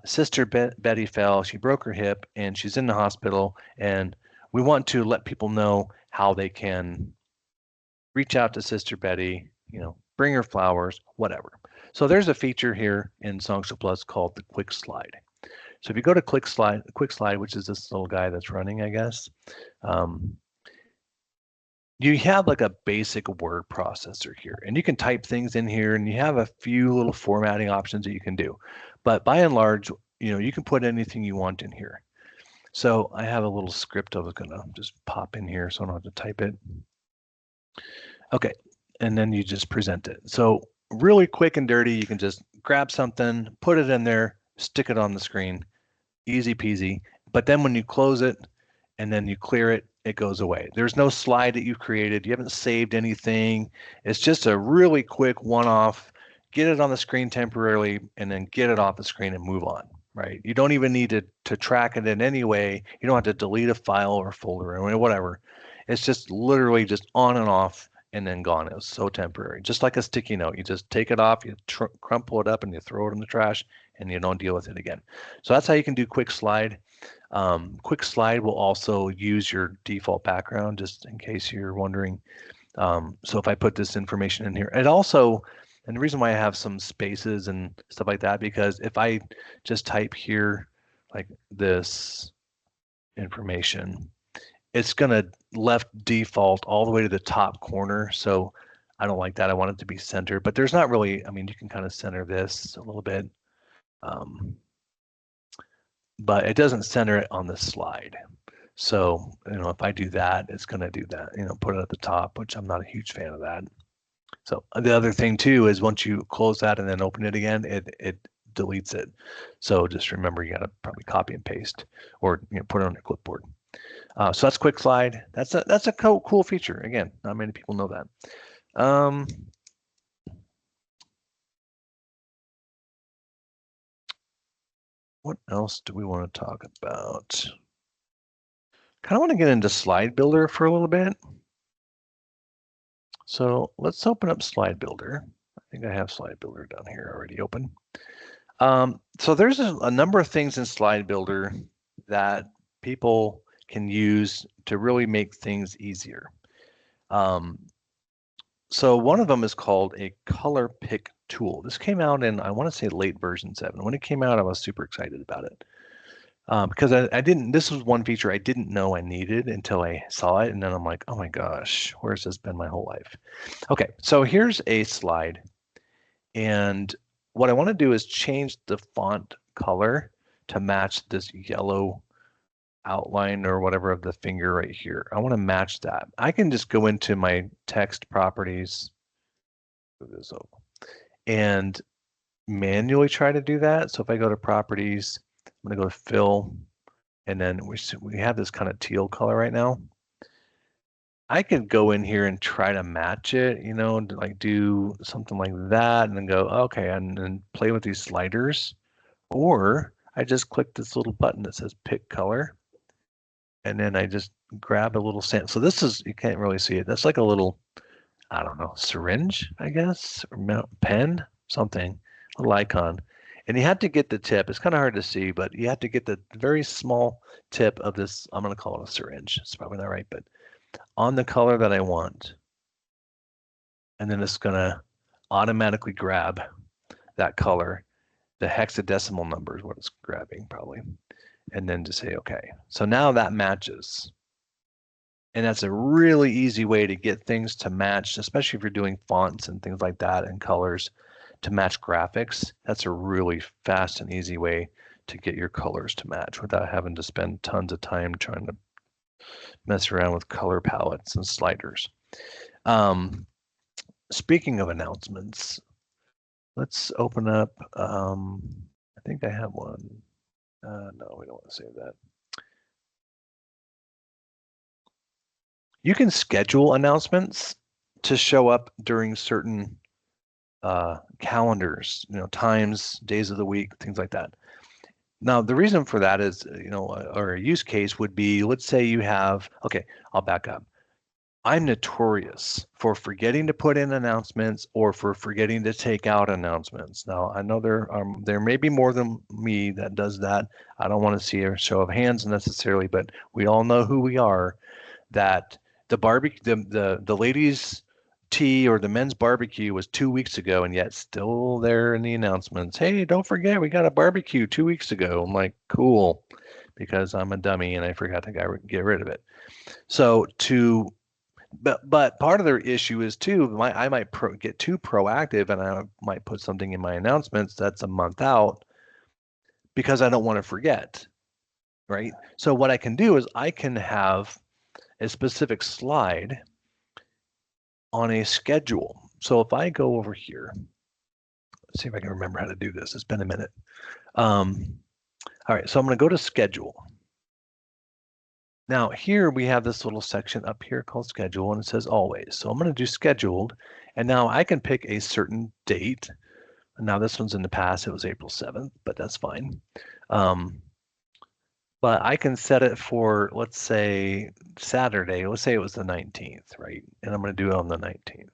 A: Sister Betty fell, she broke her hip, and she's in the hospital, and we want to let people know how they can reach out to Sister Betty, bring her flowers, whatever. So there's a feature here in SongShow Plus called the quick slide. So if you go to quick slide, which is this little guy that's running, I guess, you have like a basic word processor here, and you can type things in here, and you have a few little formatting options that you can do. But by and large, you can put anything you want in here. So I have a little script I was gonna just pop in here so I don't have to type it. Okay, and then you just present it. So really quick and dirty, you can just grab something, put it in there, stick it on the screen, easy peasy. But then when you close it and then you clear it, it goes away. There's no slide that you've created. You haven't saved anything. It's just a really quick one-off, get it on the screen temporarily, and then get it off the screen and move on, right? You don't even need to track it in any way. You don't have to delete a file or folder or whatever. It's just literally just on and off and then gone. It was so temporary, just like a sticky note. You just take it off, you crumple it up, and you throw it in the trash, and you don't deal with it again. So that's how you can do quick slide. Quick slide will also use your default background, just in case you're wondering. So if I put this information in here, it also, and the reason why I have some spaces and stuff like that, because if I just type here like this information, it's gonna left default all the way to the top corner. So I don't like that. I want it to be centered, but there's not really, I mean, you can kind of center this a little bit. But it doesn't center it on the slide. So, if I do that, it's going to do that, put it at the top, which I'm not a huge fan of that. So the other thing too is once you close that and then open it again, it deletes it. So just remember, you got to probably copy and paste or put it on your clipboard. So that's quick slide. That's a cool feature. Again, not many people know that. What else do we want to talk about? Kind of want to get into Slide Builder for a little bit. So let's open up Slide Builder. I think I have Slide Builder down here already open. So there's a number of things in Slide Builder that people can use to really make things easier. So one of them is called a color pick tool. This came out in, I want to say, late version 7. When it came out, I was super excited about it. Because I didn't, this was one feature I didn't know I needed until I saw it. And then I'm like, oh my gosh, where's this been my whole life? Okay, so here's a slide. And what I want to do is change the font color to match this yellow outline or whatever of the finger right here. I want to match that. I can just go into my text properties and manually try to do that. So if I go to properties, I'm going to go to fill, and then we have this kind of teal color right now. I could go in here and try to match it, like do something like that, and then go, okay, and then play with these sliders. Or I just click this little button that says pick color, and then I just grab a little sand. So this is, you can't really see it. That's like a little, I don't know, syringe, I guess, or pen, something, a little icon. And you have to get the tip. It's kind of hard to see, but you have to get the very small tip of this. I'm going to call it a syringe. It's probably not right, but on the color that I want. And then it's going to automatically grab that color. The hexadecimal number is what it's grabbing probably. And then just say, okay. So now that matches. And that's a really easy way to get things to match, especially if you're doing fonts and things like that and colors to match graphics. That's a really fast and easy way to get your colors to match without having to spend tons of time trying to mess around with color palettes and sliders. Speaking of announcements, let's open up. I think I have one. No, we don't want to save that. You can schedule announcements to show up during certain calendars, times, days of the week, things like that. Now, the reason for that is, or a use case would be, let's say you have, okay, I'll back up. I'm notorious for forgetting to put in announcements or for forgetting to take out announcements. Now, I know there may be more than me that does that. I don't want to see a show of hands necessarily, but we all know who we are. That the barbecue, the ladies' tea or the men's barbecue was 2 weeks ago, and yet still there in the announcements. Hey, don't forget we got a barbecue 2 weeks ago. I'm like, cool, because I'm a dummy and I forgot to get rid of it. So but part of their issue is too, I might get too proactive and I might put something in my announcements that's a month out because I don't want to forget, right? So what I can do is I can have a specific slide on a schedule. So if I go over here, let's see if I can remember how to do this. It's been a minute. All right, so I'm going to go to schedule. Now here we have this little section up here called schedule, and it says always. So I'm going to do scheduled, and now I can pick a certain date. Now this one's in the past, it was April 7th, but that's fine. But I can set it for, let's say Saturday, let's say it was the 19th, right? And I'm going to do it on the 19th.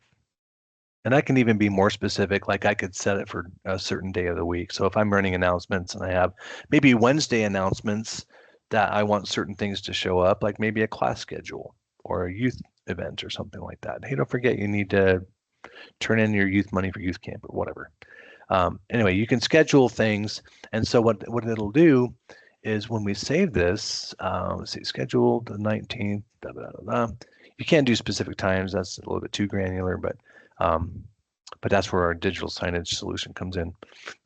A: And I can even be more specific, like I could set it for a certain day of the week. So if I'm running announcements and I have maybe Wednesday announcements that I want certain things to show up, like maybe a class schedule or a youth event or something like that. Hey, don't forget you need to turn in your youth money for youth camp or whatever. Anyway, you can schedule things. And so what it'll do is when we save this, let's see, scheduled the 19th, you can't do specific times. That's a little bit too granular, but that's where our digital signage solution comes in.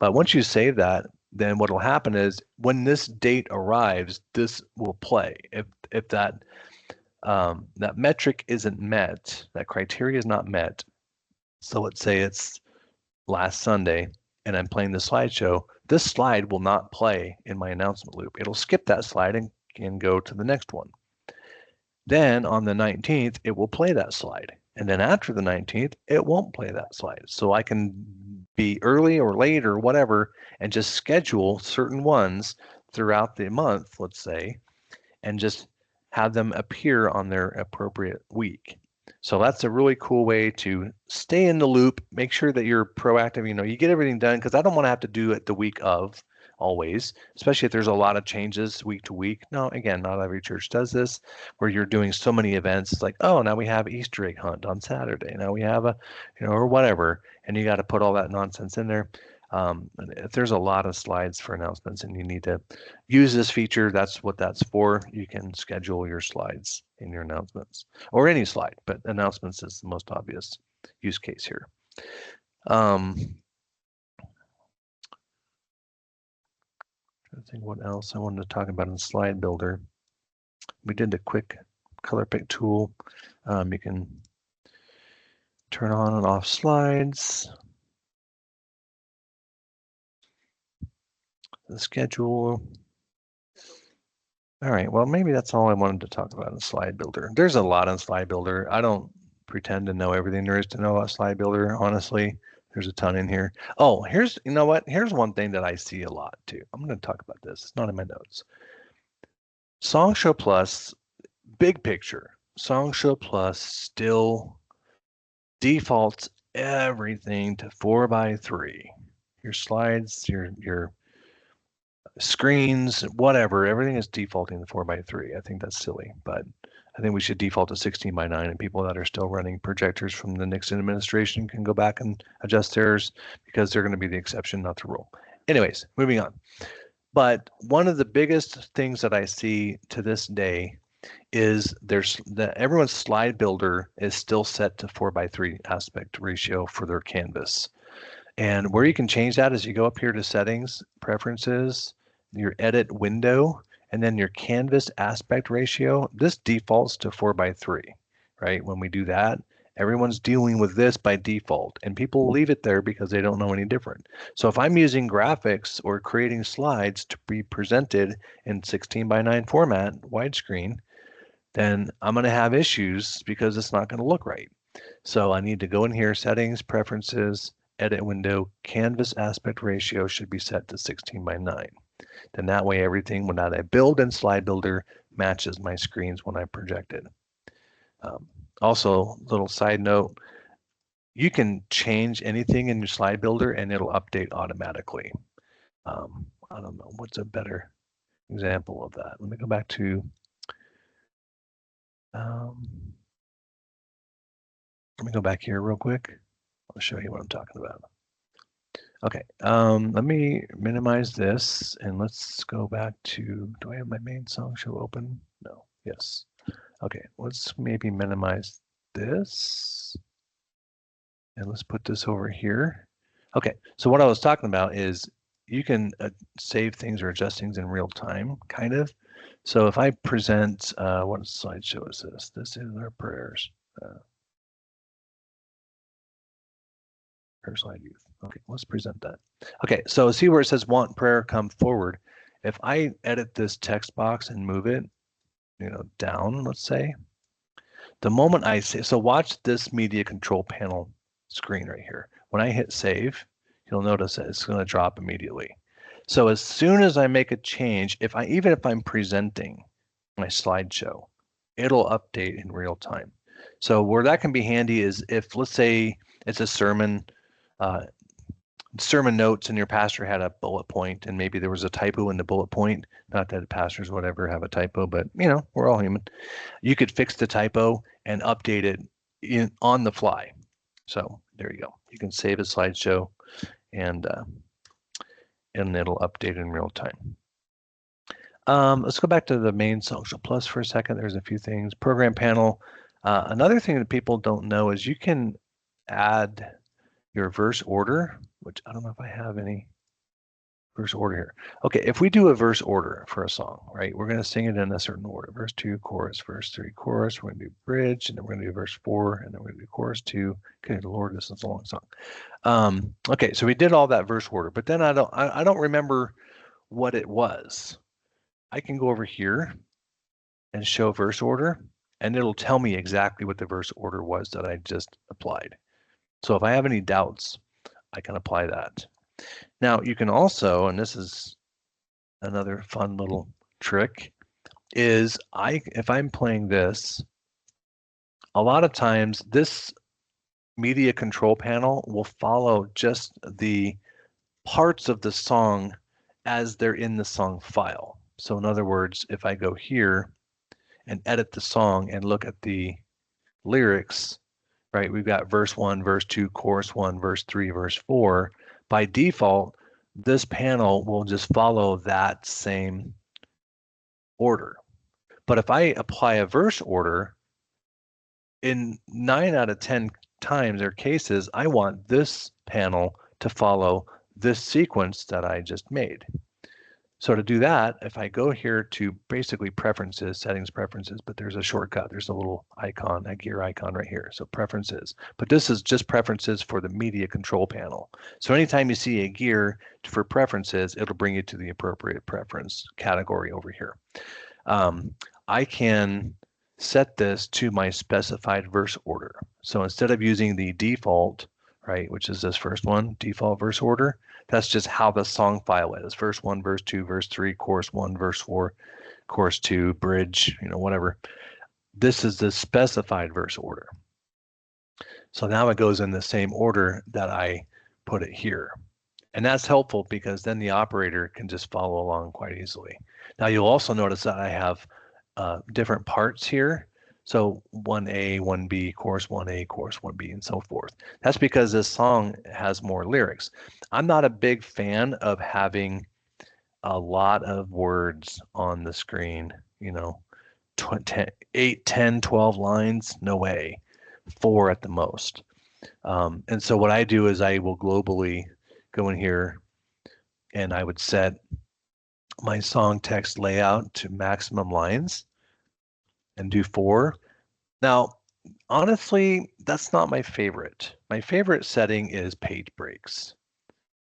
A: But once you save that, then what will happen is when this date arrives, this will play. If that that metric isn't met, that criteria is not met. So let's say it's last Sunday and I'm playing the slideshow, this slide will not play in my announcement loop. It'll skip that slide and go to the next one. Then on the 19th, it will play that slide. And then after the 19th, it won't play that slide. So I can be early or late or whatever and just schedule certain ones throughout the month, let's say, and just have them appear on their appropriate week. So that's a really cool way to stay in the loop, make sure that you're proactive, you get everything done, because I don't want to have to do it the week of always, especially if there's a lot of changes week to week. Now, again, not every church does this, where you're doing so many events. It's like, oh, now we have Easter egg hunt on Saturday. Now we have or whatever, and you got to put all that nonsense in there. If there's a lot of slides for announcements and you need to use this feature, that's what that's for. You can schedule your slides in your announcements, or any slide, but announcements is the most obvious use case here. I think what else I wanted to talk about in Slide Builder. We did the quick color pick tool. You can turn on and off slides. The schedule. All right, well, maybe that's all I wanted to talk about in Slide Builder. There's a lot in Slide Builder. I don't pretend to know everything there is to know about Slide Builder, honestly. There's a ton in here. Oh, here's one thing that I see a lot too. I'm going to talk about this. It's not in my notes. SongShow Plus, big picture. SongShow Plus still defaults everything to 4x3. Your slides, your screens, whatever, everything is defaulting to 4x3. I think that's silly, but I think we should default to 16:9, and people that are still running projectors from the Nixon administration can go back and adjust theirs, because they're going to be the exception, not the rule. Anyways, moving on. But one of the biggest things that I see to this day is everyone's slide builder is still set to 4x3 aspect ratio for their canvas. And where you can change that is you go up here to settings, preferences, your edit window, And then your canvas aspect ratio, this defaults to 4:3, right? When we do that, everyone's dealing with this by default, and people leave it there because they don't know any different. So if I'm using graphics or creating slides to be presented in 16:9 format, widescreen, then I'm going to have issues because it's not going to look right. So I need to go in here, settings, preferences, edit window, canvas aspect ratio should be set to 16:9. Then that way everything when I build in Slide Builder matches my screens when I project it. Also, little side note, you can change anything in your Slide Builder and it'll update automatically. I don't know, what's a better example of that? Let me go back to, let me go back here real quick. I'll show you what I'm talking about. Okay, let me minimize this and let's go back to, do I have my main SongShow open? No, yes. Okay, let's maybe minimize this and let's put this over here. Okay, so what I was talking about is you can save things or adjust things in real time, kind of. So if I present, what slideshow is this? This is our prayers. Prayer slide youth. Okay, let's present that. Okay, so see where it says want prayer come forward. If I edit this text box and move it, down, let's say, the moment I say, so watch this media control panel screen right here. When I hit save, you'll notice that it's going to drop immediately. So as soon as I make a change, even if I'm presenting my slideshow, it'll update in real time. So where that can be handy is if, let's say, it's a sermon notes and your pastor had a bullet point and maybe there was a typo in the bullet point. Not that pastors would ever have a typo, but we're all human. You could fix the typo and update it on the fly. So there you go. You can save a slideshow and it'll update in real time. Let's go back to the main SongShow Plus for a second. There's a few things. Program panel. Another thing that people don't know is you can add your verse order, which I don't know if I have any verse order here. Okay, if we do a verse order for a song, right, we're going to sing it in a certain order. Verse 2, chorus, verse 3, chorus. We're going to do bridge, and then we're going to do verse 4, and then we're going to do chorus 2. Okay, Lord, this is a long song. Okay, so we did all that verse order, but then I don't remember what it was. I can go over here and show verse order, and it'll tell me exactly what the verse order was that I just applied. So if I have any doubts, I can apply that. Now you can also, and this is another fun little trick, is if I'm playing this, a lot of times this media control panel will follow just the parts of the song as they're in the song file. So in other words, if I go here and edit the song and look at the lyrics, right, we've got verse 1, verse 2, chorus 1, verse 3, verse 4. By default, this panel will just follow that same order. But if I apply a verse order, in 9 out of 10 times or cases, I want this panel to follow this sequence that I just made. So to do that, if I go here to basically preferences, settings preferences, but there's a shortcut, there's a little icon, a gear icon right here. So preferences, but this is just preferences for the media control panel. So anytime you see a gear for preferences, it'll bring you to the appropriate preference category over here. I can set this to my specified verse order. So instead of using the default, right, which is this first one, default verse order, that's just how the song file is. Verse 1, verse 2, verse 3, chorus 1, verse 4, chorus 2, bridge, whatever. This is the specified verse order. So now it goes in the same order that I put it here. And that's helpful because then the operator can just follow along quite easily. Now you'll also notice that I have different parts here. So 1A, 1B, chorus 1A, chorus 1B, and so forth. That's because this song has more lyrics. I'm not a big fan of having a lot of words on the screen, 8, 10, 12 lines, no way, 4 at the most. And so what I do is I will globally go in here and I would set my song text layout to maximum lines and do 4. Now, honestly, that's not my favorite. My favorite setting is page breaks.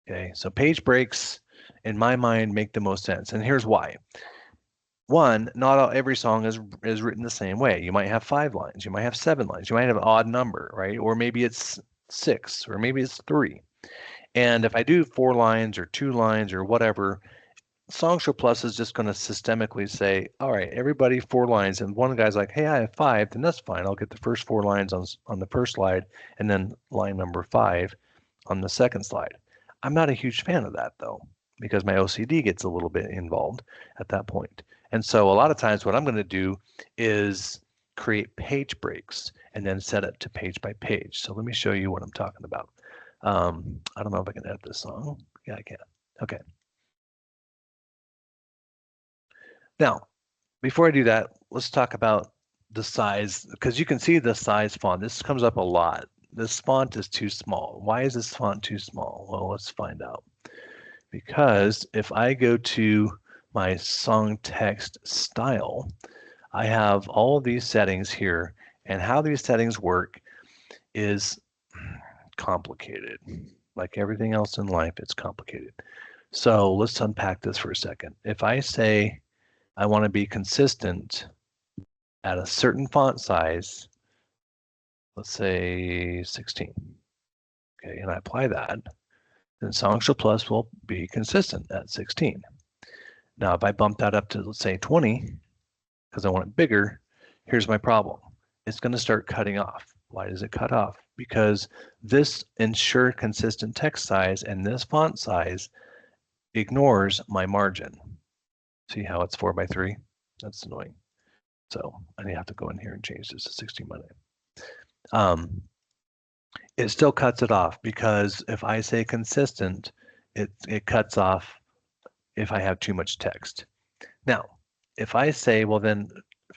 A: Okay, so page breaks in my mind make the most sense. And here's why. One, not every song is written the same way. You might have 5 lines, you might have 7 lines, you might have an odd number, right? Or maybe it's 6, or maybe it's 3. And if I do 4 lines or 2 lines or whatever, SongShow Plus is just going to systemically say, all right, everybody 4 lines. And one guy's like, hey, I have 5, then that's fine. I'll get the first 4 lines on the first slide and then line number 5 on the second slide. I'm not a huge fan of that though, because my OCD gets a little bit involved at that point. And so a lot of times what I'm going to do is create page breaks and then set it to page by page. So let me show you what I'm talking about. I don't know if I can edit this song. Yeah, I can. Okay. Now, before I do that, let's talk about the size, because you can see the size font. This comes up a lot. This font is too small. Why is this font too small? Well, let's find out. Because if I go to my song text style, I have all of these settings here, and how these settings work is complicated. Like everything else in life, it's complicated. So let's unpack this for a second. If I say I want to be consistent at a certain font size, let's say 16, okay, and I apply that, then SongShow Plus will be consistent at 16. Now, if I bump that up to, let's say 20, because I want it bigger, here's my problem. It's going to start cutting off. Why does it cut off? Because this ensure consistent text size and this font size ignores my margin. See how it's 4 by 3? That's annoying. So I have to go in here and change this to 16 by 9. It still cuts it off because if I say consistent, it cuts off if I have too much text. Now, if I say, well then,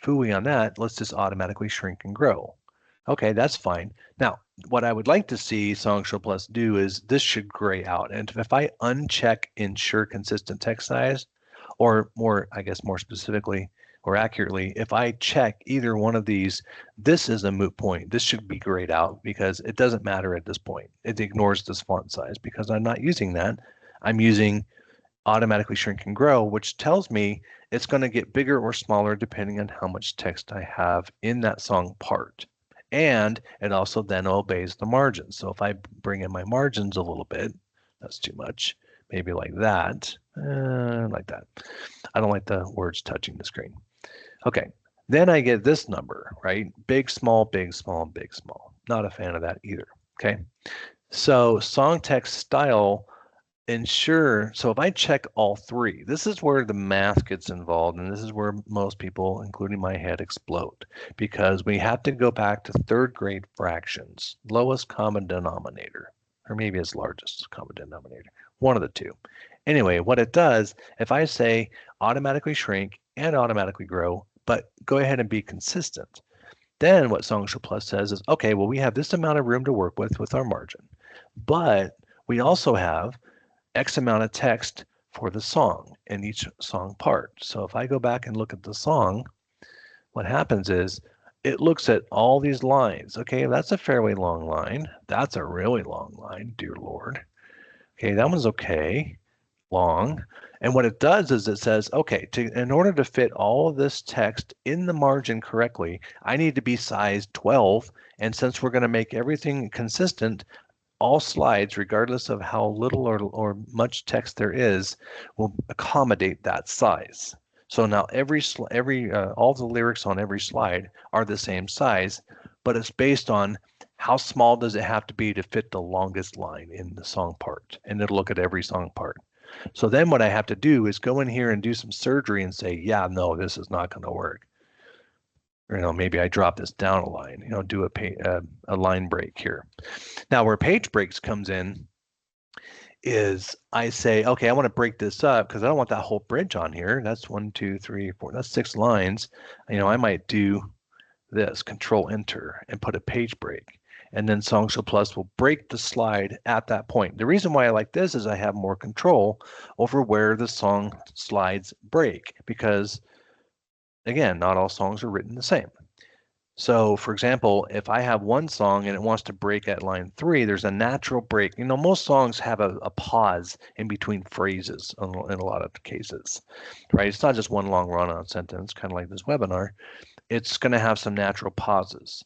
A: phooey on that, let's just automatically shrink and grow. Okay, that's fine. Now, what I would like to see SongShow Plus do is this should gray out. And if I uncheck ensure consistent text size, or more, I guess more specifically or accurately, if I check either one of these, this is a moot point. This should be grayed out because it doesn't matter at this point. It ignores this font size because I'm not using that. I'm using automatically shrink and grow, which tells me it's going to get bigger or smaller depending on how much text I have in that song part. And it also then obeys the margins. So if I bring in my margins a little bit, that's too much, maybe like that, like that. I don't like the words touching the screen. Okay, then I get this number, right? Big, small, big, small, big, small. Not a fan of that either, okay? So song text style ensure, so if I check all 3, this is where the math gets involved, and this is where most people, including my head, explode, because we have to go back to 3rd grade fractions, lowest common denominator, or maybe it's largest common denominator, one of the two. Anyway, what it does, if I say automatically shrink and automatically grow, but go ahead and be consistent, then what SongShow Plus says is, okay, well, we have this amount of room to work with our margin, but we also have X amount of text for the song in each song part. So if I go back and look at the song, what happens is it looks at all these lines. Okay, that's a fairly long line. That's a really long line, dear Lord. Okay, that one's okay, long. And what it does is it says, okay, in order to fit all of this text in the margin correctly, I need to be size 12. And since we're going to make everything consistent, all slides, regardless of how little or much text there is, will accommodate that size. So now all the lyrics on every slide are the same size, but it's based on how small does it have to be to fit the longest line in the song part, and it'll look at every song part. So then what I have to do is go in here and do some surgery and say, yeah, no, this is not going to work. Or, maybe I drop this down a line, do a line break here. Now where page breaks comes in is I say, okay, I want to break this up because I don't want that whole bridge on here. That's 1, 2, 3, 4, that's 6 lines. I might do this, Control Enter, and put a page break. and then SongShow Plus will break the slide at that point. The reason why I like this is I have more control over where the song slides break, because again, not all songs are written the same. So, for example, if I have one song and it wants to break at line 3, there's a natural break. Most songs have a pause in between phrases in a lot of cases, right? It's not just one long run-on sentence, kind of like this webinar. It's going to have some natural pauses.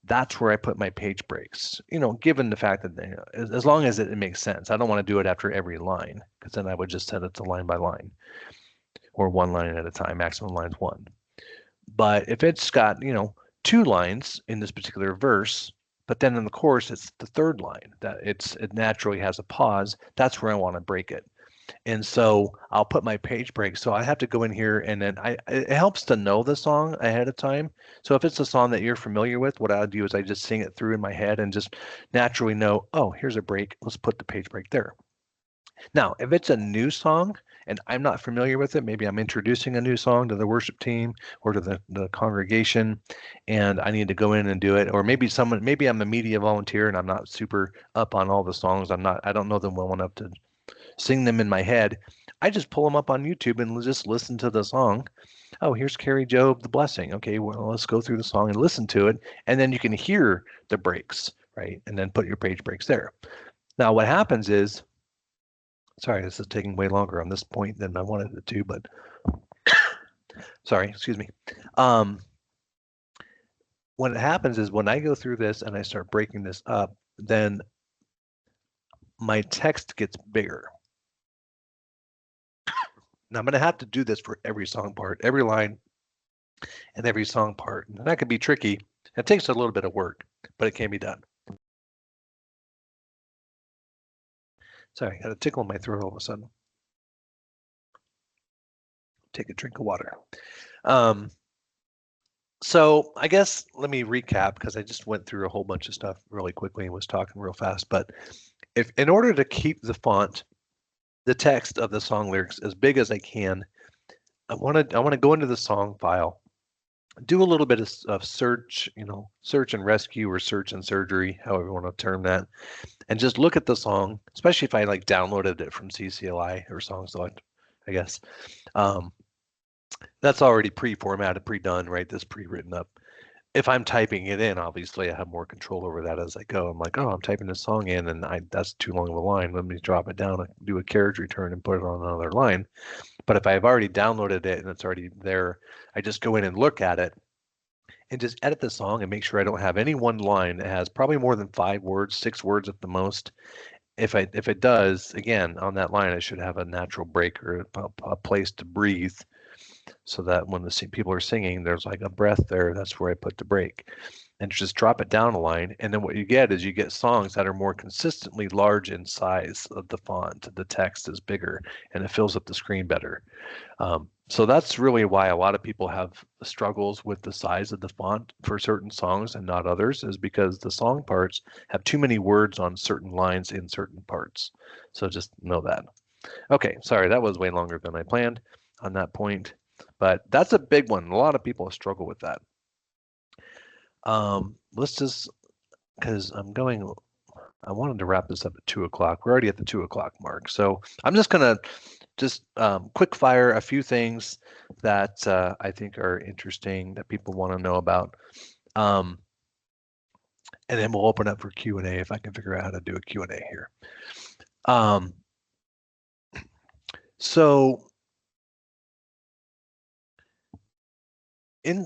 A: That's where I put my page breaks, given the fact that as long as it makes sense. I don't want to do it after every line, because then I would just set it to line by line or one line at a time, maximum lines 1. But if it's got, 2 lines in this particular verse, but then in the chorus it's the 3rd line that it naturally has a pause, that's where I want to break it. And so I'll put my page break. So I have to go in here, and then it helps to know the song ahead of time. So if it's a song that you're familiar with, what I do is I just sing it through in my head and just naturally know, oh, here's a break. Let's put the page break there. Now, if it's a new song and I'm not familiar with it, maybe I'm introducing a new song to the worship team or to the congregation, and I need to go in and do it. Or maybe I'm a media volunteer and I'm not super up on all the songs. I don't know them well enough to sing them in my head. I just pull them up on YouTube and just listen to the song. Oh, here's Carrie Job, The Blessing. Okay, well, let's go through the song and listen to it. And then you can hear the breaks, right? And then put your page breaks there. Now, what happens is, sorry, this is taking way longer on this point than I wanted it to, but sorry, excuse me. What happens is when I go through this and I start breaking this up, then my text gets bigger. Now I'm going to have to do this for every song part, every line, and every song part. And that can be tricky. It takes a little bit of work, but it can be done. Sorry, I got a tickle in my throat all of a sudden. Take a drink of water. So I guess let me recap, because I just went through a whole bunch of stuff really quickly and was talking real fast. But if in order to keep the font, the text of the song lyrics as big as I can, I want to go into the song file, do a little bit of search, search and rescue or search and surgery, however you want to term that, and just look at the song, especially if I downloaded it from CCLI or SongSelect, I guess. That's already pre-formatted, pre-done, right? That's pre-written up. If I'm typing it in, obviously I have more control over that as I go. I'm like, oh, I'm typing this song in, and that's too long of a line. Let me drop it down, do a carriage return, and put it on another line. But if I've already downloaded it and it's already there, I just go in and look at it and just edit the song and make sure I don't have any one line that has probably more than 5 words, 6 words at the most. If it does, again, on that line, I should have a natural break or a place to breathe, so that when the people are singing, there's like a breath there. That's where I put the break, and just drop it down a line. And then what you get is you get songs that are more consistently large in size of the font. The text is bigger and it fills up the screen better. So that's really why a lot of people have struggles with the size of the font for certain songs and not others, is because the song parts have too many words on certain lines in certain parts. So just know that. Okay, sorry, that was way longer than I planned on that point, but that's a big one. A lot of people struggle with that. Let's just, because I wanted to wrap this up at 2 o'clock. We're already at the 2 o'clock mark. So I'm just going to quick fire a few things that I think are interesting that people want to know about. And then we'll open up for Q&A if I can figure out how to do a Q&A here. So in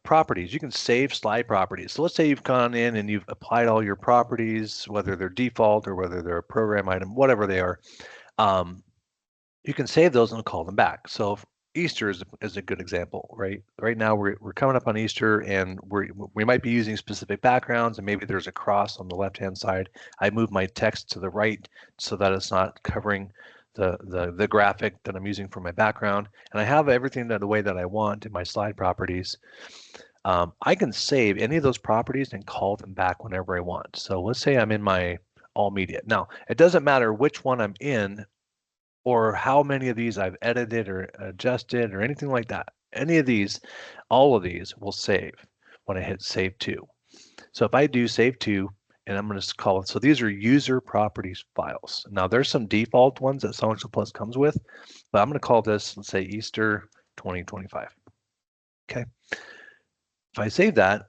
A: properties, you can save slide properties. So let's say you've gone in and you've applied all your properties, whether they're default or whether they're a program item, whatever they are. You can save those and call them back. So Easter is a good example, right? Right now we're coming up on Easter, and we might be using specific backgrounds, and maybe there's a cross on the left-hand side. I move my text to the right so that it's not covering the graphic that I'm using for my background, and I have everything the way that I want in my slide properties. I can save any of those properties and call them back whenever I want. So let's say I'm in my all media. Now, it doesn't matter which one I'm in or how many of these I've edited or adjusted or anything like that. Any of these, all of these will save when I hit save to. So if I do save to, and I'm going to call it. So these are user properties files. Now there's some default ones that SongShow Plus comes with, but I'm going to call this, let's say Easter 2025. Okay. If I save that,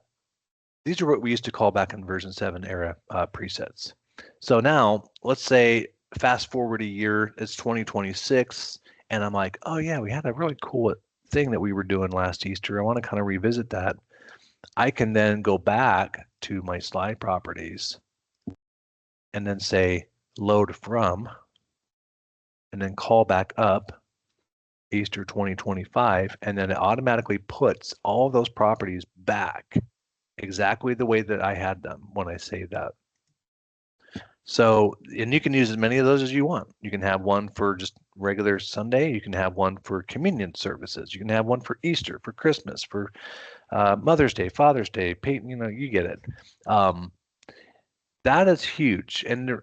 A: these are what we used to call back in version 7 era presets. So now let's say fast forward a year, it's 2026, and I'm like, oh yeah, we had a really cool thing that we were doing last Easter. I want to kind of revisit that. I can then go back to my slide properties and then say load from, and then call back up Easter 2025, and then it automatically puts all those properties back exactly the way that I had them when I saved that. So, and you can use as many of those as you want. You can have one for just regular Sunday. You can have one for communion services. You can have one for Easter, for Christmas, for Mother's Day, Father's Day, you get it. That is huge. And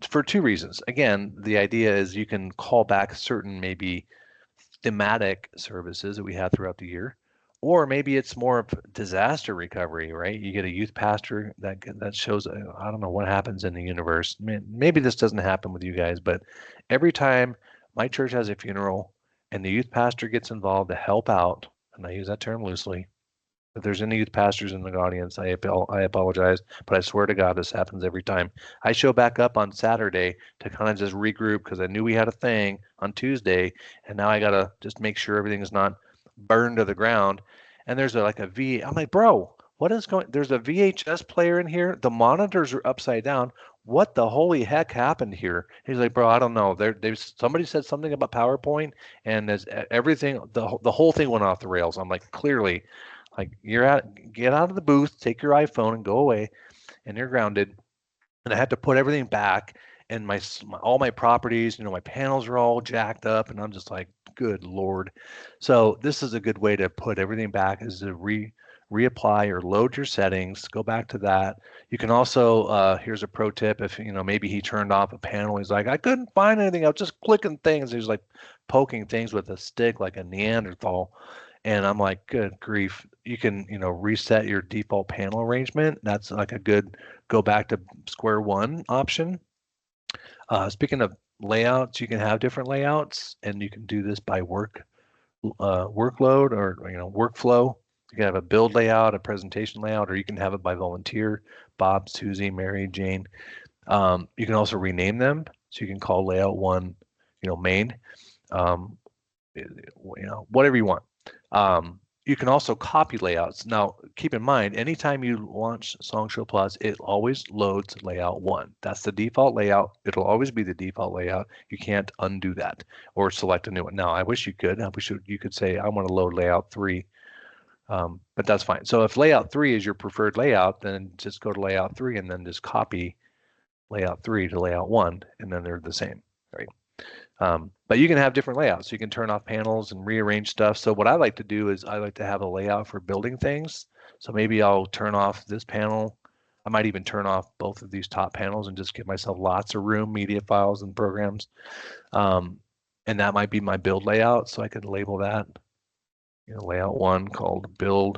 A: for two reasons. Again, the idea is you can call back certain maybe thematic services that we have throughout the year, or maybe it's more of disaster recovery, right? You get a youth pastor that shows, I don't know what happens in the universe. Maybe this doesn't happen with you guys, but every time my church has a funeral and the youth pastor gets involved to help out, and I use that term loosely. If there's any youth pastors in the audience, I apologize, but I swear to God, this happens every time. I show back up on Saturday to kind of just regroup because I knew we had a thing on Tuesday, and now I gotta just make sure everything is not burned to the ground. And there's like a V. I'm like, bro, what is going? There's a VHS player in here. The monitors are upside down. What the holy heck happened here? He's like, bro, I don't know. Somebody said something about PowerPoint, and there's everything. The whole thing went off the rails. I'm like, clearly. Like get out of the booth, take your iPhone and go away, and you're grounded. And I had to put everything back, and all my properties, my panels are all jacked up, and I'm just like, good Lord. So this is a good way to put everything back, is to reapply or load your settings, go back to that. You can also, here's a pro tip, if maybe he turned off a panel, he's like, I couldn't find anything, I was just clicking things. He's like poking things with a stick like a Neanderthal. And I'm like, good grief. You can, reset your default panel arrangement. That's like a good go back to square one option. Speaking of layouts, you can have different layouts, and you can do this by workload or workflow. You can have a build layout, a presentation layout, or you can have it by volunteer. Bob, Susie, Mary, Jane. You can also rename them, so you can call layout one, main. Whatever you want. You can also copy layouts. Now, keep in mind, anytime you launch SongShow Plus, it always loads layout 1. That's the default layout. It'll always be the default layout. You can't undo that or select a new one. Now, I wish you could. I wish you could say, I want to load layout 3, but that's fine. So if layout 3 is your preferred layout, then just go to layout 3 and then just copy layout 3 to layout 1, and then they're the same, right? But you can have different layouts. You can turn off panels and rearrange stuff. So what I like to do is I like to have a layout for building things. So maybe I'll turn off this panel. I might even turn off both of these top panels and just give myself lots of room, media files and programs. And that might be my build layout. So I could label that, layout 1 called build.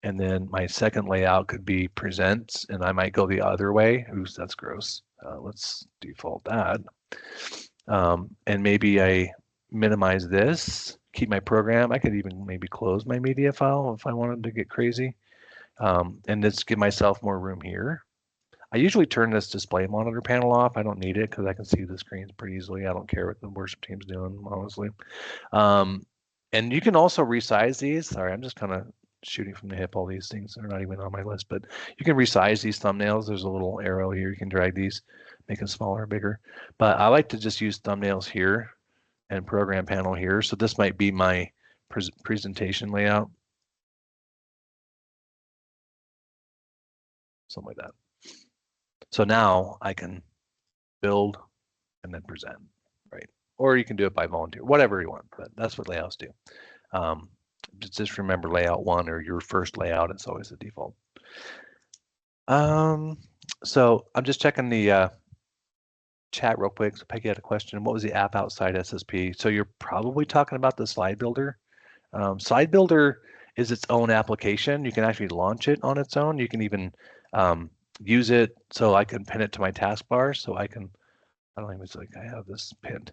A: And then my second layout could be presents, and I might go the other way. Ooh, that's gross. Let's default that. And maybe I minimize this, keep my program. I could even maybe close my media file if I wanted to get crazy. And just give myself more room here. I usually turn this display monitor panel off. I don't need it because I can see the screens pretty easily. I don't care what the worship team's doing, honestly. And you can also resize these. Sorry, I'm just kind of shooting from the hip. All these things are not even on my list, but you can resize these thumbnails. There's a little arrow here. You can drag these, make them smaller or bigger. But I like to just use thumbnails here and program panel here. So this might be my presentation layout. Something like that. So now I can build and then present, right? Or you can do it by volunteer, whatever you want, but that's what layouts do. Just remember layout 1 or your first layout, it's always the default. So I'm just checking the chat real quick. So Peggy had a question. What was the app outside SSP? So you're probably talking about the slide builder. Slide builder is its own application. You can actually launch it on its own. You can even use it so I can pin it to my taskbar. So I can, I don't even like I have this pinned.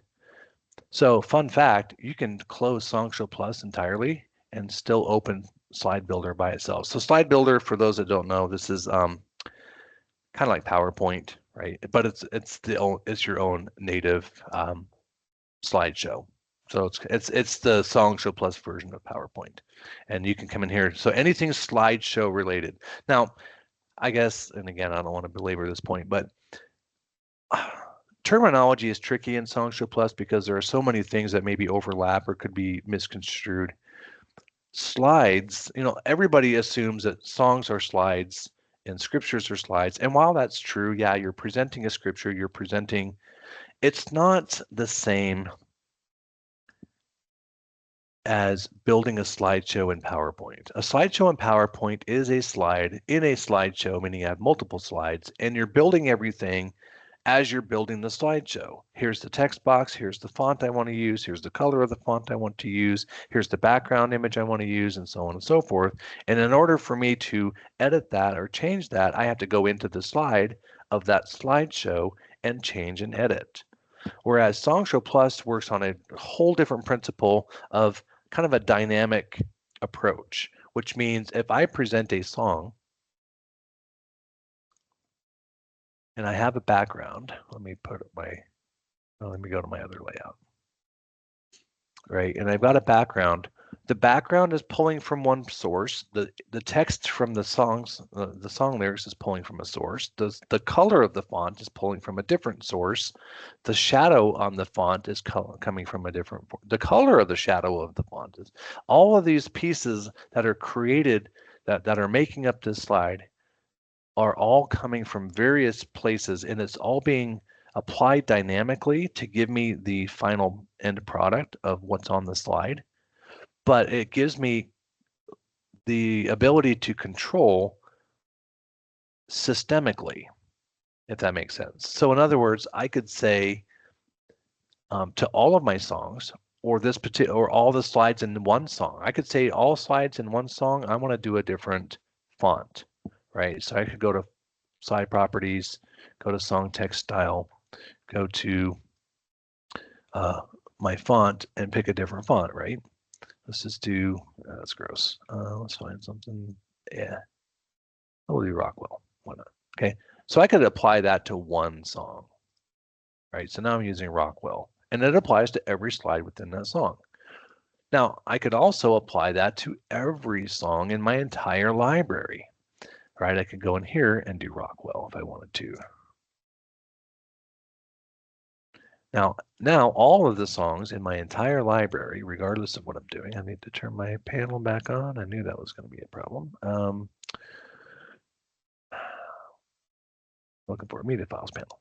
A: So fun fact, you can close SongShow Plus entirely and still open Slide Builder by itself. So Slide Builder, for those that don't know, this is kind of like PowerPoint, right? But it's your own native slideshow. So it's the SongShow Plus version of PowerPoint, and you can come in here. So anything slideshow related. Now, I guess, and again, I don't want to belabor this point, but terminology is tricky in SongShow Plus because there are so many things that maybe overlap or could be misconstrued. Slides, everybody assumes that songs are slides and scriptures are slides. And while that's true, yeah, you're presenting a scripture, it's not the same as building a slideshow in PowerPoint. A slideshow in PowerPoint is a slide in a slideshow, meaning you have multiple slides, and you're building everything as you're building the slideshow. Here's the text box, here's the font I want to use, here's the color of the font I want to use, here's the background image I want to use, and so on and so forth. And in order for me to edit that or change that, I have to go into the slide of that slideshow and change and edit. Whereas SongShow Plus works on a whole different principle of kind of a dynamic approach, which means if I present a song and I have a background, let me go to my other layout, right? And I've got a background. The background is pulling from one source. The text from the songs, the song lyrics is pulling from a source. The color of the font is pulling from a different source. The shadow on the font is coming from a different. The color of the shadow of the font is. All of these pieces that are created that are making up this slide are all coming from various places, and it's all being applied dynamically to give me the final end product of what's on the slide. But it gives me the ability to control systemically, if that makes sense. So in other words, I could say to all of my songs, or all the slides in one song, I could say all slides in one song, I want to do a different font, right? So I could go to slide properties, go to song text style, go to my font and pick a different font, right? Let's just do, that's gross. Let's find something, yeah. We'll do Rockwell, why not? Okay, so I could apply that to one song, right? So now I'm using Rockwell, and it applies to every slide within that song. Now, I could also apply that to every song in my entire library, right? I could go in here and do Rockwell if I wanted to. Now all of the songs in my entire library, regardless of what I'm doing, I need to turn my panel back on. I knew that was going to be a problem. Looking for a media files panel.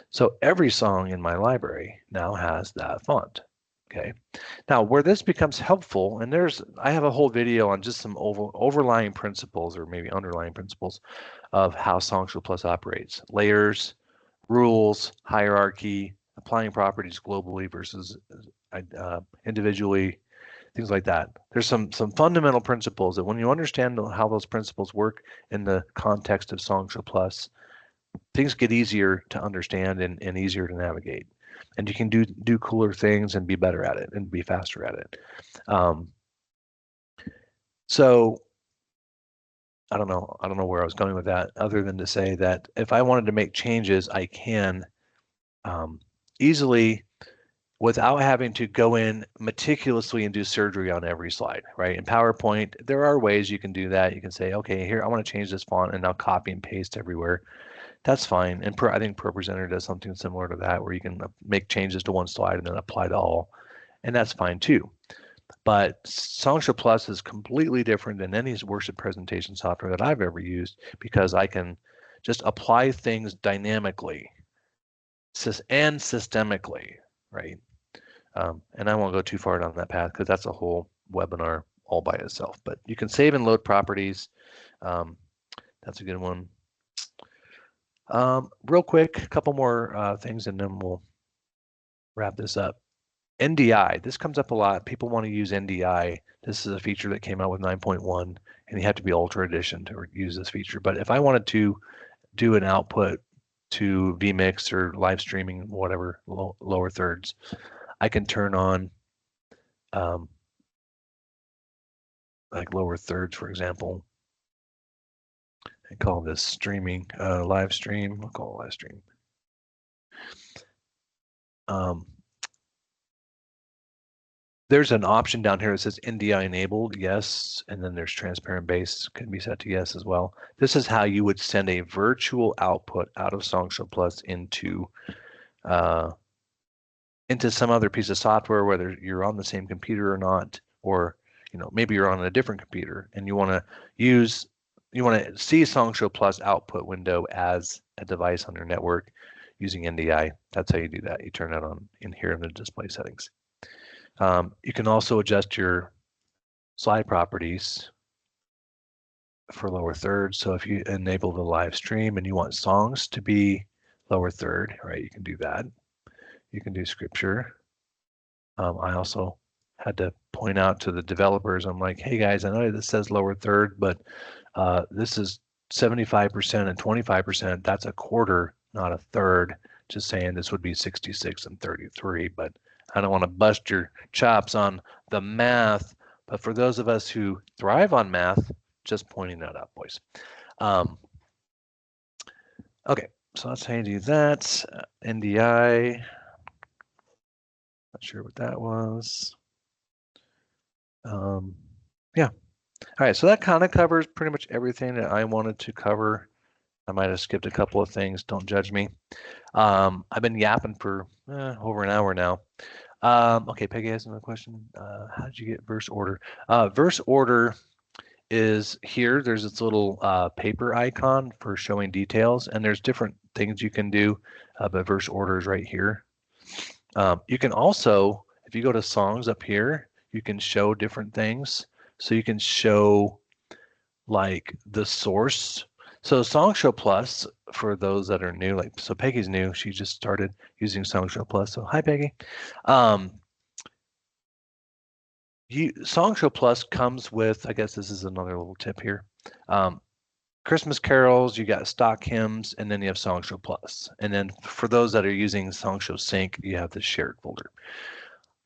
A: So every song in my library now has that font. Okay. Now where this becomes helpful, and I have a whole video on just some overlying principles or maybe underlying principles of how SongShow Plus operates. Layers, rules, hierarchy, applying properties globally versus individually, things like that. There's some fundamental principles that when you understand how those principles work in the context of SongShow Plus, things get easier to understand and easier to navigate. And you can do cooler things and be better at it and be faster at it. So I don't know where I was going with that, other than to say that if I wanted to make changes, I can easily, without having to go in meticulously and do surgery on every slide, right? In PowerPoint, there are ways you can do that. You can say, okay, here, I want to change this font, and now copy and paste everywhere. That's fine. And I think ProPresenter does something similar to that, where you can make changes to one slide and then apply to all, and that's fine too. But SongShow Plus is completely different than any worship presentation software that I've ever used, because I can just apply things dynamically and systemically, right? And I won't go too far down that path because that's a whole webinar all by itself. But you can save and load properties. That's a good one. Real quick, a couple more things, and then we'll wrap this up. NDI, this comes up a lot. People want to use NDI. This is a feature that came out with 9.1. and you have to be Ultra Edition to use this feature. But if I wanted to do an output to vMix or live streaming, whatever, lower thirds, I can turn on like lower thirds, for example, and call this streaming, live stream. We'll call it live stream. There's an option down here that says NDI enabled, yes, and then there's transparent bass, can be set to yes as well. This is how you would send a virtual output out of SongShow Plus into some other piece of software, whether you're on the same computer or not, or maybe you're on a different computer and you want to see SongShow Plus output window as a device on your network using NDI. That's how you do that. You turn that on in here in the display settings. You can also adjust your slide properties for lower third. So if you enable the live stream and you want songs to be lower third, right, you can do that. You can do scripture. I also had to point out to the developers, I'm like, hey guys, I know this says lower third, but this is 75% and 25%. That's a quarter, not a third. Just saying this would be 66 and 33, but I don't want to bust your chops on the math. But for those of us who thrive on math, just pointing that out, boys. Okay, so that's how you do that. NDI. Not sure what that was. Yeah. All right, so that kind of covers pretty much everything that I wanted to cover. I might have skipped a couple of things. Don't judge me. I've been yapping for over an hour now. Okay, Peggy has another question. How did you get verse order? Verse order is here. There's this little paper icon for showing details, and there's different things you can do, but verse order is right here. You can also, if you go to songs up here, you can show different things. So you can show like the source. So SongShow Plus, for those that are new, like, so Peggy's new, she just started using SongShow Plus. So hi, Peggy. SongShow Plus comes with, I guess this is another little tip here. Christmas carols, you got stock hymns, and then you have SongShow Plus. And then for those that are using SongShow Sync, you have the shared folder.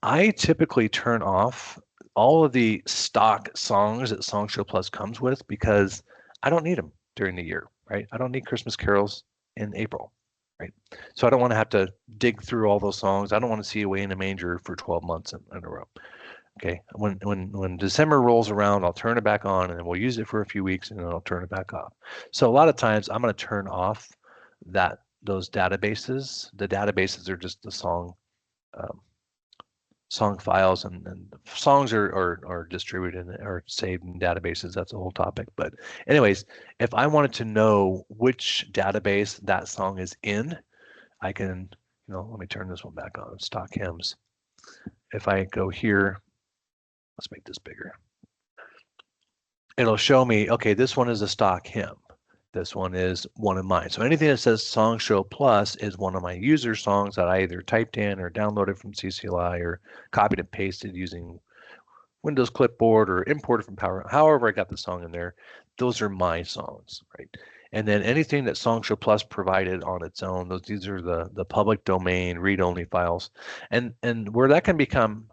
A: I typically turn off all of the stock songs that SongShow Plus comes with because I don't need them during the year, right? I don't need Christmas carols in April, right? So I don't want to have to dig through all those songs. I don't want to see Away in a Manger for 12 months in a row. Okay, when December rolls around, I'll turn it back on and then we'll use it for a few weeks and then I'll turn it back off. So a lot of times I'm going to turn off those databases. The databases are just the song files, and songs are distributed or saved in databases. That's a whole topic. But anyways, if I wanted to know which database that song is in, I can, let me turn this one back on, stock hymns. If I go here, let's make this bigger. It'll show me, okay, this one is a stock hymn. This one is one of mine. So anything that says SongShow Plus is one of my user songs that I either typed in or downloaded from CCLI or copied and pasted using Windows Clipboard or imported from Power. However I got the song in there, those are my songs, right? And then anything that SongShow Plus provided on its own, these are the public domain read-only files. And where that can become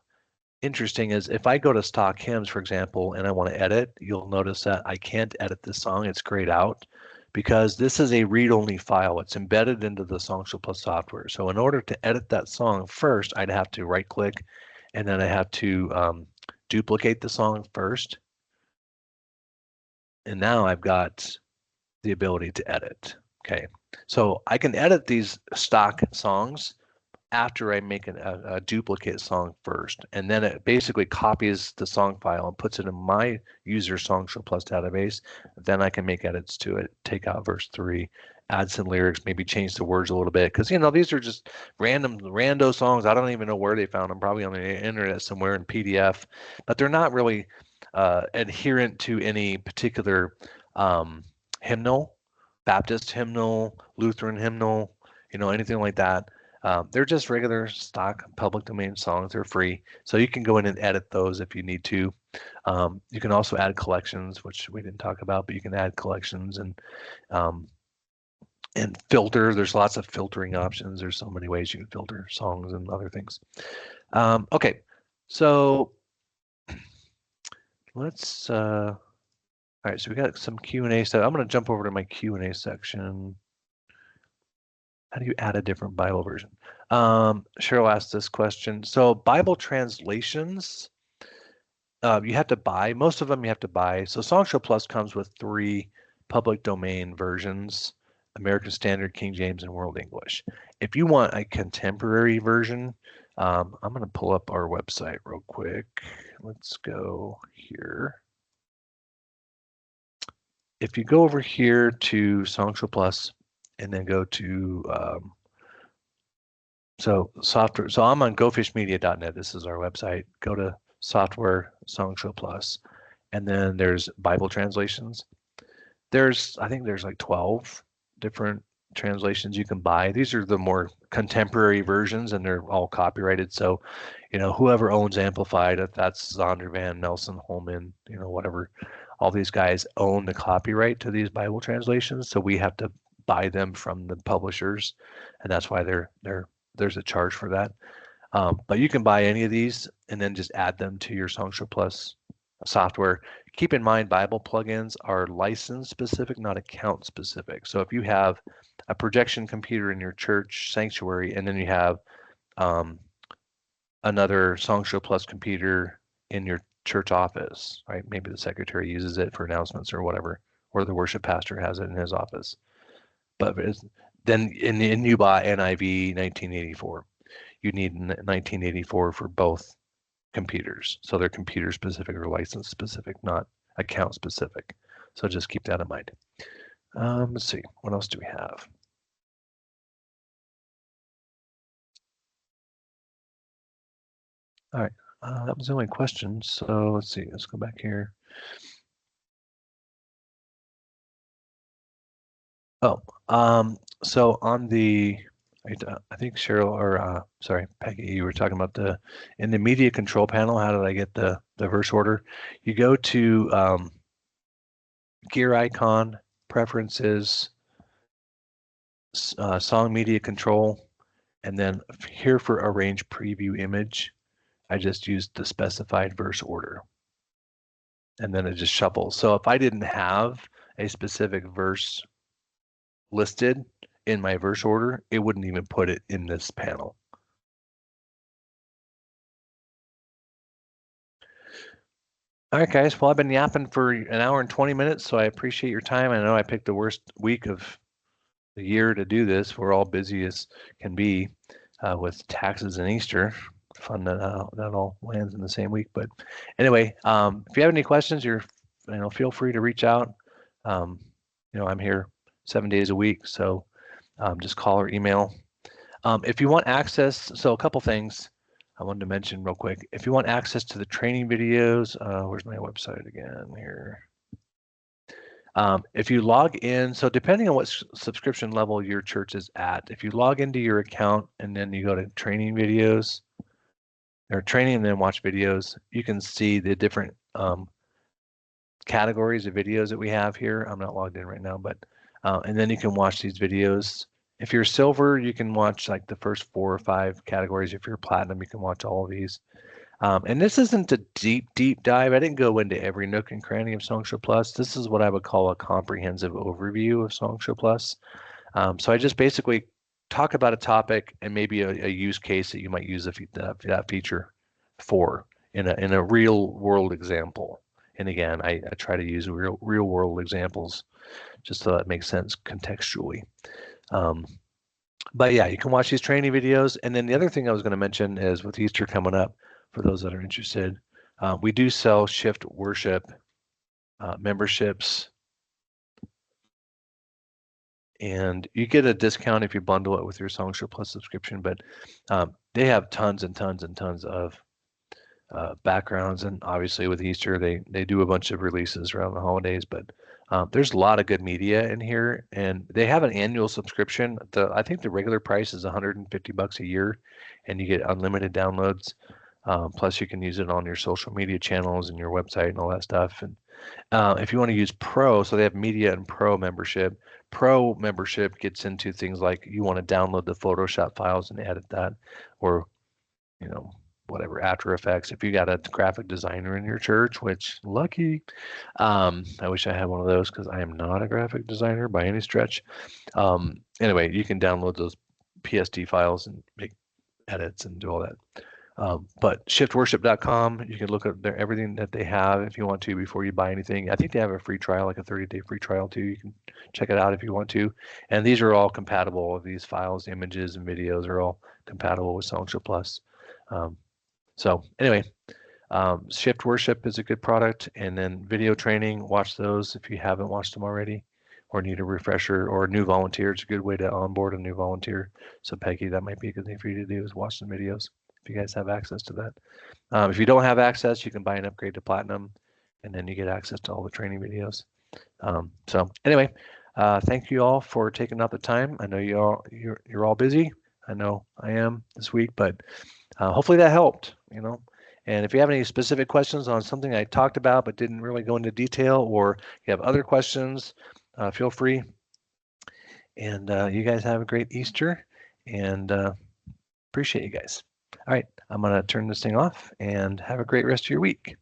A: interesting is if I go to stock hymns, for example, and I want to edit, you'll notice that I can't edit this song. It's grayed out because this is a read-only file. It's embedded into the SongShow Plus software. So in order to edit that song first, I'd have to right-click, and then I have to duplicate the song first. And now I've got the ability to edit. Okay, so I can edit these stock songs after I make a duplicate song first, and then it basically copies the song file and puts it in my user SongShow Plus database. Then I can make edits to it, take out verse 3, add some lyrics, maybe change the words a little bit, because these are just rando songs. I don't even know where they found them, probably on the internet somewhere in PDF, but they're not really adherent to any particular hymnal, Baptist hymnal, Lutheran hymnal, anything like that. They're just regular stock public domain songs. They're free, so you can go in and edit those if you need to. You can also add collections, which we didn't talk about, but you can add collections um, and filter. There's lots of filtering options. There's so many ways you can filter songs and other things. Okay, so let's. All right, so we got some Q&A stuff. I'm going to jump over to my Q&A section. How do you add a different Bible version? Cheryl asked this question. So Bible translations, you have to buy. Most of them you have to buy. So SongShow Plus comes with 3 public domain versions: American Standard, King James, and World English. If you want a contemporary version, I'm going to pull up our website real quick. Let's go here. If you go over here to SongShow Plus and then go to software. So I'm on gofishmedia.net. This is our website. Go to software, SongShow Plus, and then there's Bible translations. I think there's like 12 different translations you can buy. These are the more contemporary versions, and they're all copyrighted. So, whoever owns Amplified, if that's Zondervan, Nelson Holman, whatever, all these guys own the copyright to these Bible translations. So we have to buy them from the publishers, and that's why there's a charge for that. But you can buy any of these and then just add them to your SongShow Plus software. Keep in mind, Bible plugins are license specific, not account specific. So if you have a projection computer in your church sanctuary, and then you have another SongShow Plus computer in your church office, right? Maybe the secretary uses it for announcements or whatever, or the worship pastor has it in his office. But then you buy NIV 1984. You need 1984 for both computers. So they're computer specific or license specific, not account specific. So just keep that in mind. Let's see, what else do we have? All right, that was the only question. So let's see, let's go back here. Oh, so on the, I think Cheryl, or sorry, Peggy, you were talking about in the media control panel, how did I get the verse order? You go to gear icon, preferences, song media control, and then here for arrange preview image, I just used the specified verse order. And then it just shuffles. So if I didn't have a specific verse listed in my verse order, it wouldn't even put it in this panel. All right, guys. Well, I've been yapping for an hour and 20 minutes, so I appreciate your time. I know I picked the worst week of the year to do this. We're all busy as can be with taxes and Easter. Fun that all lands in the same week. But anyway, if you have any questions, feel free to reach out. I'm here 7 days a week, so just call or email. If you want access, so a couple things I wanted to mention real quick. If you want access to the training videos, where's my website again here? If you log in, so depending on what subscription level your church is at, if you log into your account and then you go to training videos, or training and then watch videos, you can see the different categories of videos that we have here. I'm not logged in right now, but and then you can watch these videos. If you're silver, you can watch like the first 4 or 5 categories. If you're platinum, you can watch all of these. And this isn't a deep dive. I didn't go into every nook and cranny of SongShow Plus. This is what I would call a comprehensive overview of SongShow Plus. So I just basically talk about a topic and maybe a use case that you might use that feature for in a real world example. And again, I try to use real world examples just so that makes sense contextually. But yeah, you can watch these training videos. And then the other thing I was going to mention is with Easter coming up, for those that are interested, we do sell Shift Worship memberships. And you get a discount if you bundle it with your SongShow Plus subscription, but they have tons and tons and tons of backgrounds, and obviously with Easter, they do a bunch of releases around the holidays. But there's a lot of good media in here, and they have an annual subscription. I think the regular price is $150 a year, and you get unlimited downloads. Plus, you can use it on your social media channels and your website and all that stuff. And if you want to use Pro, so they have Media and Pro membership. Pro membership gets into things like you want to download the Photoshop files and edit that, or you know, whatever, After Effects. If you got a graphic designer in your church, which lucky, I wish I had one of those because I am not a graphic designer by any stretch. Anyway, you can download those PSD files and make edits and do all that. But shiftworship.com, you can look at everything that they have if you want to before you buy anything. I think they have a free trial, like a 30-day free trial too. You can check it out if you want to. And these are all compatible. These files, images, and videos are all compatible with SongShow Plus. So anyway, Shift Worship is a good product. And then video training, watch those if you haven't watched them already or need a refresher, or a new volunteer. It's a good way to onboard a new volunteer. So Peggy, that might be a good thing for you to do, is watch some videos if you guys have access to that. If you don't have access, you can buy an upgrade to Platinum, and then you get access to all the training videos. So anyway, thank you all for taking out the time. I know you're all busy. I know I am this week, but hopefully that helped, you know. And if you have any specific questions on something I talked about but didn't really go into detail, or you have other questions, feel free. And you guys have a great Easter, and appreciate you guys. All right, I'm going to turn this thing off, and have a great rest of your week.